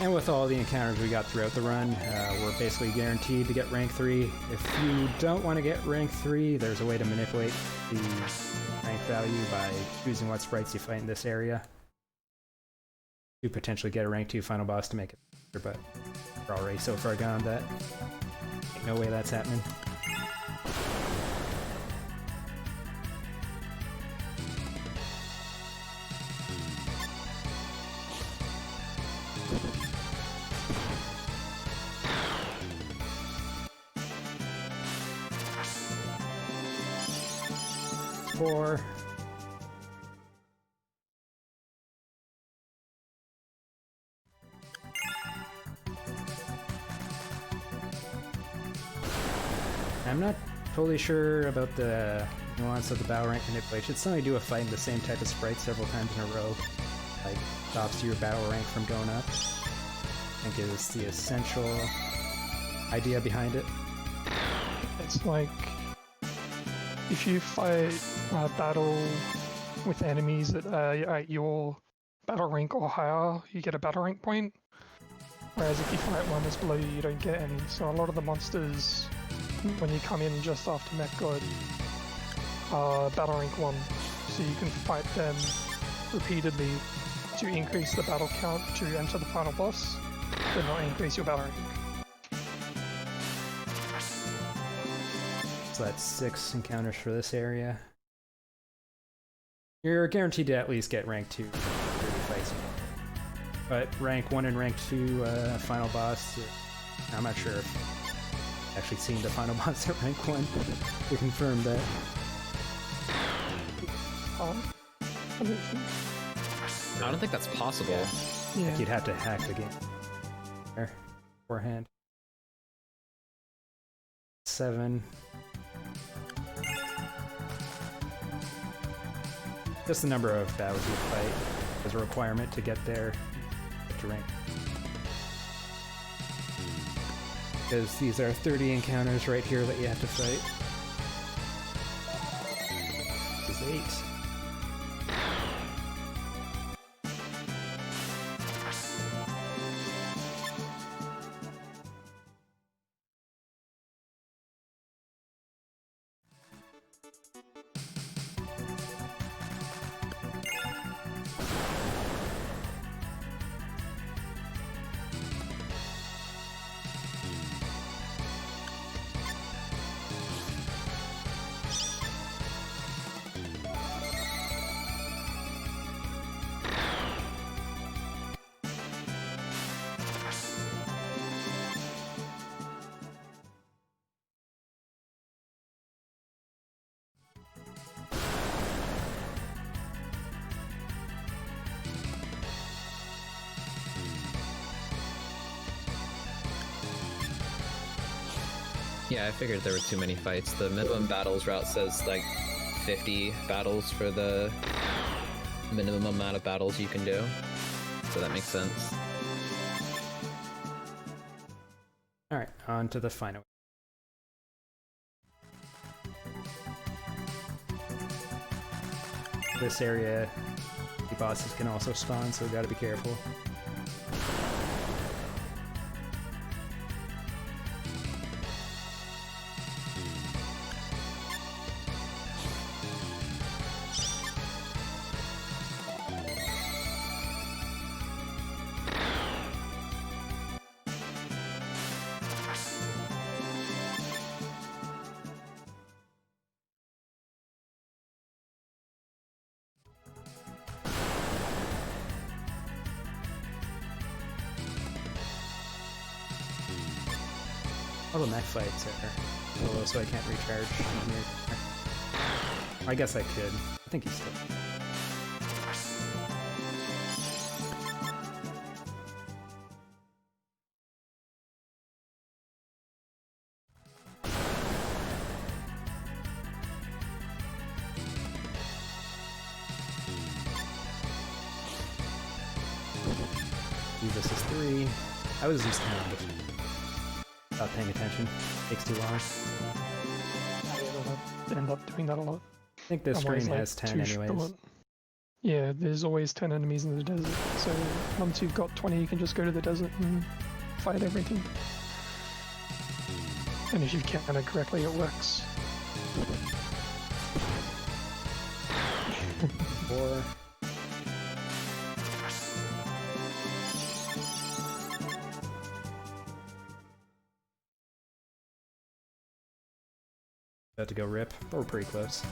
And with all the encounters we got throughout the run, we're basically guaranteed to get rank 3. If you don't want to get rank 3, there's a way to manipulate the rank value by choosing what sprites you fight in this area. You potentially get a rank 2 final boss to make it better, but we're already so far gone that ain't no way that's happening. Four. I'm not totally sure about the nuance of the battle rank manipulation. It's something to do with fighting the same type of sprite several times in a row. Like, stops your battle rank from going up. I think is the essential idea behind it. It's like if you fight a battle with enemies that are at your battle rank or higher, you get a battle rank point. Whereas if you fight one that's below you, you don't get any. So a lot of the monsters, when you come in just after Mech God, battle rank 1, so you can fight them repeatedly to increase the battle count to enter the final boss, but not increase your battle rank. So that's 6 encounters for this area. You're guaranteed to at least get rank 2 for your fights. But rank 1 and rank 2 final boss, I'm not sure if I've actually seen the final boss at rank 1 to confirm that. I don't think that's possible. Yeah. Like you'd have to hack the game there beforehand. 7. Just the number of battles you fight is a requirement to get there to rank. Because these are 30 encounters right here that you have to fight. This is 8. Yeah, I figured there were too many fights. The minimum battles route says like 50 battles for the minimum amount of battles you can do. So that makes sense. Alright, on to the final. This area, the bosses can also spawn, so we gotta be careful. All the mech fights are low, so I can't recharge here. I guess I could. I think he's still. This is 3. I was just kind of not paying attention. Takes too long. I end up doing that a lot. I think this I'm screen always, like, has 10 too anyways. short. Yeah, there's always 10 enemies in the desert, so once you've got 20 you can just go to the desert and fight everything. And if you count it correctly, it works. 4. About to go rip, but we're pretty close.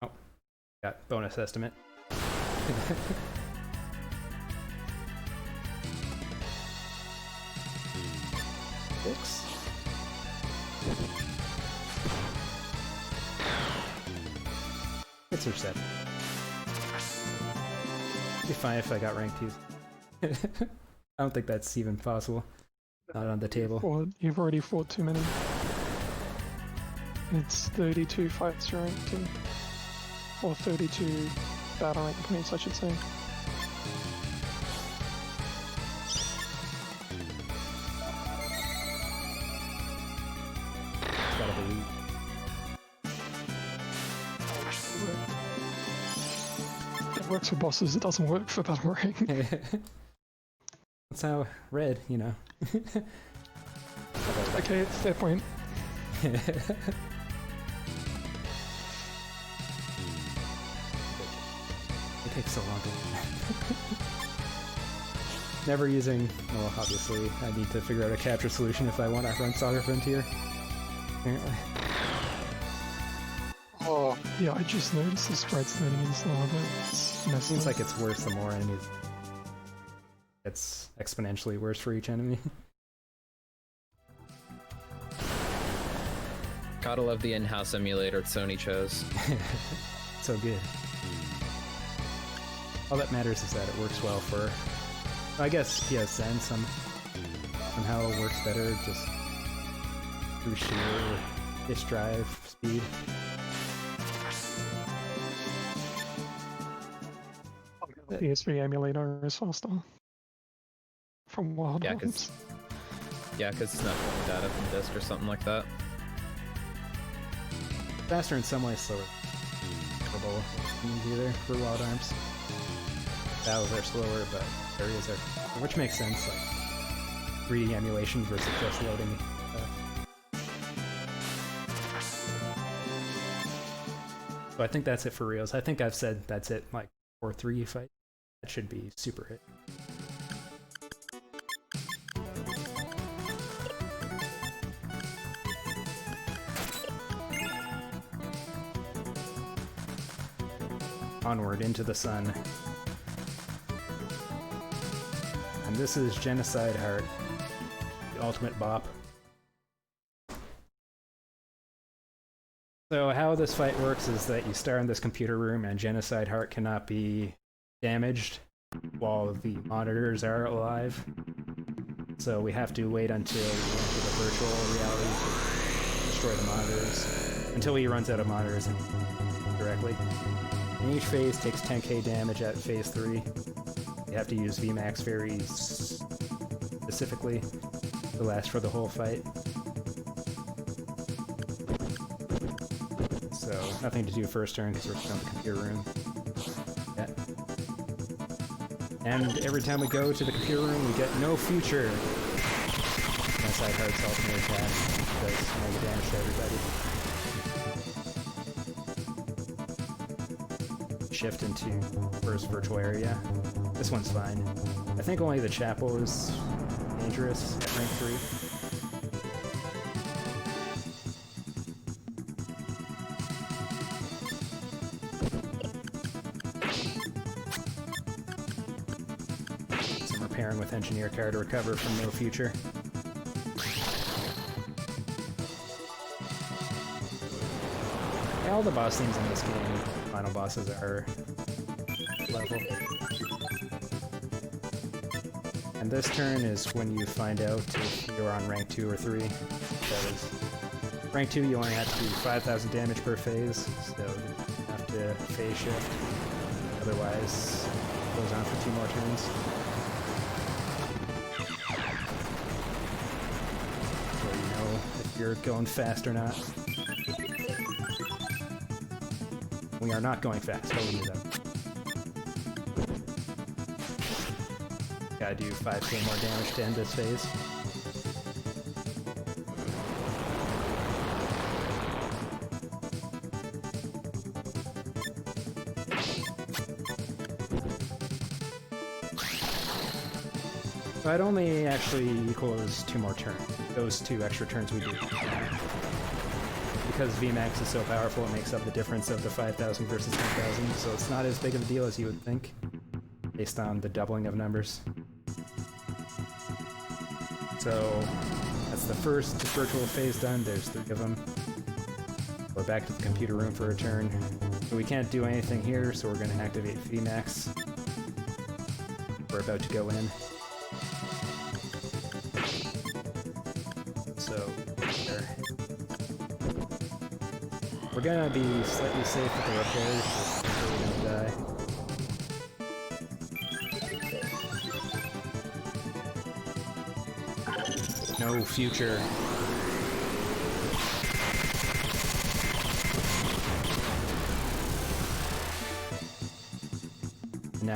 Oh, got bonus estimate. 6. It's or 7. Be fine if I got rank 2. I don't think that's even possible. Not on the table. Well, you've already fought too many. It's 32 fights you're ranked in. Or 32 battle rank points, I should say. works for bosses, it doesn't work for battle rank. That's how red, you know. Okay, fair point. It takes so long to Never using, well, obviously, I need to figure out a capture solution if I want to run SaGa Frontier. Apparently. Oh, yeah, I just noticed the sprites loading in SaGa. It's messed Seems up. like it's worse the more enemies. It's exponentially worse for each enemy. Gotta love the in-house emulator Sony chose. So good. All that matters is that it works well for, I guess, PSN somehow it works better just through sheer disk drive speed. The PS3 emulator is faster. From Wild Yeah, Arms. because it's not pulling data from disk or something like that. Faster in some ways, slower. Terrible either for Wild Arms. Battles are slower, but areas are, which makes sense, like 3D emulation versus just loading stuff. So I think that's it for Reels. I think I've said that's it, like 4-3 fight. That should be super hit. Onward into the sun. And this is Genocide Heart, the ultimate bop. So how this fight works is that you start in this computer room and Genocide Heart cannot be damaged while the monitors are alive. So we have to wait until we enter the virtual reality to destroy the monitors, until he runs out of monitors directly. And each phase takes 10k damage at phase 3. You have to use VMAX very specifically to last for the whole fight. So, nothing to do first turn because we're still in the computer room. Yeah. And every time we go to the computer room, we get no future. Genocide Heart's ultimate attack does mega damage to everybody. Shift into first virtual area. This one's fine. I think only the chapel is dangerous at rank 3. Some repairing with engineer car to recover from no future. Yeah, all the boss themes in this game, final bosses are level. And this turn is when you find out if you're on rank 2 or 3. Because rank 2 you only have to do 5,000 damage per phase, so you have to phase shift. Otherwise, it goes on for 2 more turns. So you know if you're going fast or not. We are not going fast, but we do that. Gotta do 5k more damage to end this phase. So it only actually equals 2 more turns. Those 2 extra turns we do. Because VMAX is so powerful, it makes up the difference of the 5,000 versus 10,000, so it's not as big of a deal as you would think, based on the doubling of numbers. So that's the first virtual phase done. There's 3 of them. We're back to the computer room for a turn. So we can't do anything here, so we're going to activate VMAX. We're about to go in. So there. We're gonna be slightly safe with the repairs, just so we don't die. No future.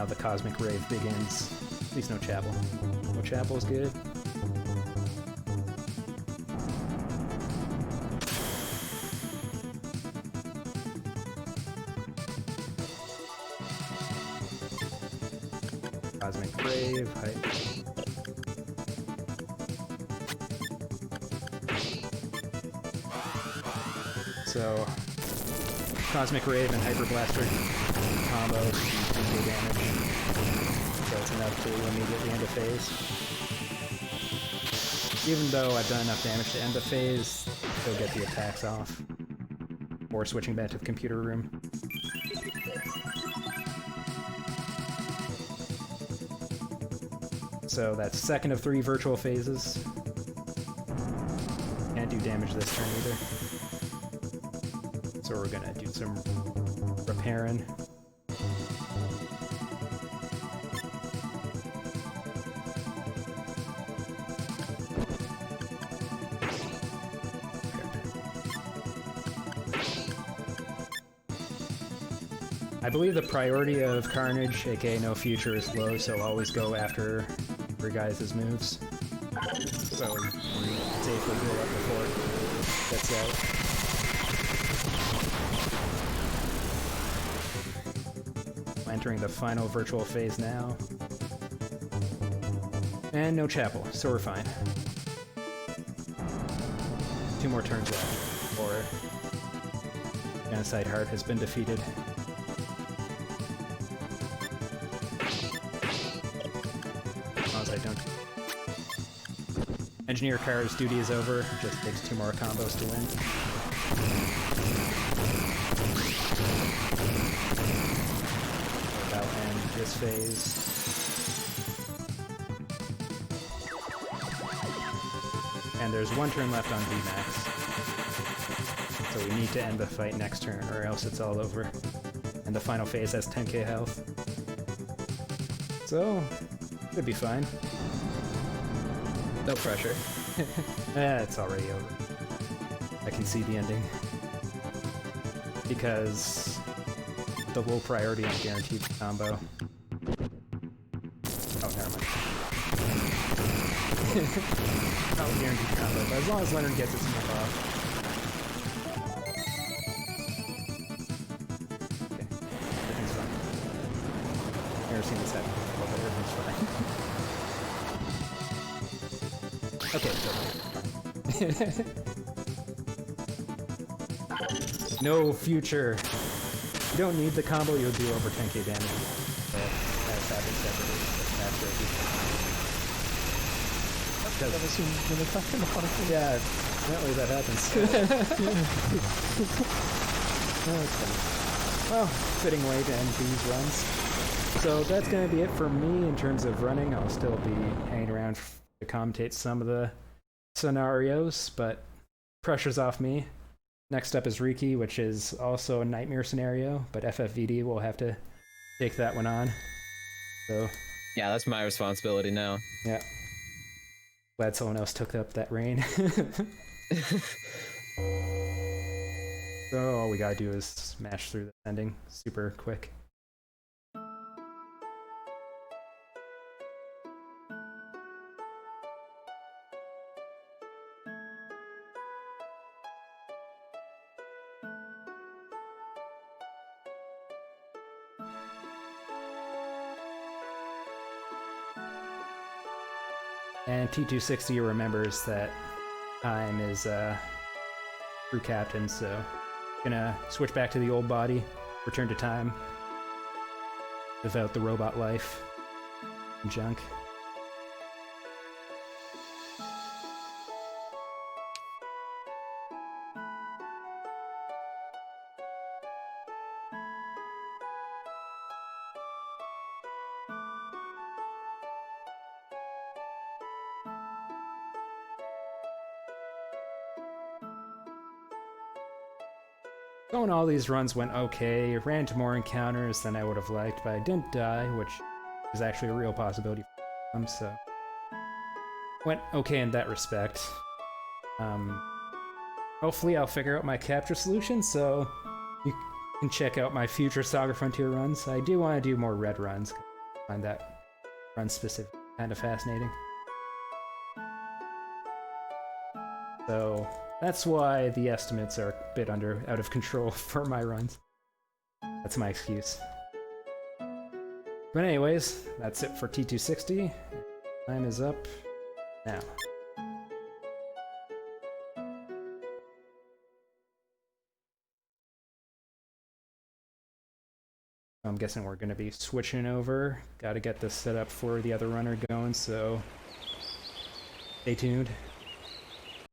now the Cosmic Rave begins. At least no Chapel. No Chapel's good. Cosmic Rave, hype. So, Cosmic Rave and Hyper Blaster combo do damage. So it's enough to immediately end a phase. Even though I've done enough damage to end the phase, they'll get the attacks off. Or switching back to the computer room. So that's second of 3 virtual phases. Can't do damage this turn either. So we're gonna do some repairing. I believe the priority of Carnage, aka No Future, is low, so always go after your guys' moves. So safely heal up before it gets out. Entering the final virtual phase now. And no Chapel, so we're fine. 2 more turns left, or Genocide Heart has been defeated. I don't. Engineer Car's duty is over, just takes 2 more combos to win. That'll end this phase. And there's 1 turn left on VMAX. So we need to end the fight next turn, or else it's all over. And the final phase has 10k health. So, should be fine. No pressure. It's already over. I can see the ending. Because the low priority on guaranteed combo. Oh, never mind. Not guaranteed combo, but as long as Leonard gets his stuff off. Okay, everything's fine. Never seen this happen before, but everything's fine. Okay, so no Future. You don't need the combo, you'll do over 10k damage. That's happened separately. That's crazy. I've never seen an attack in the fight. Yeah, apparently that happens. Oh, that's funny. Well, fitting way to end these runs. So that's going to be it for me in terms of running. I'll still be hanging around to commentate some of the scenarios, but pressure's off me. Next up is Riki, which is also a nightmare scenario, but FFVD will have to take that one on. So Yeah, that's my responsibility now. yeah. Glad someone else took up that reign. So all we gotta do is smash through the ending super quick. And T260 remembers that time is crew captain, so gonna switch back to the old body, return to time, live out the robot life and junk. Going all these runs went okay, ran into more encounters than I would have liked, but I didn't die, which is actually a real possibility for them, so went okay in that respect. Hopefully I'll figure out my capture solution, so you can check out my future SaGa Frontier runs. I do want to do more red runs. find that run specific kind of fascinating. So that's why the estimates are a bit out of control for my runs. That's my excuse. But anyways, that's it for T260. Time is up now. I'm guessing we're going to be switching over. Got to get this set up for the other runner going, so stay tuned.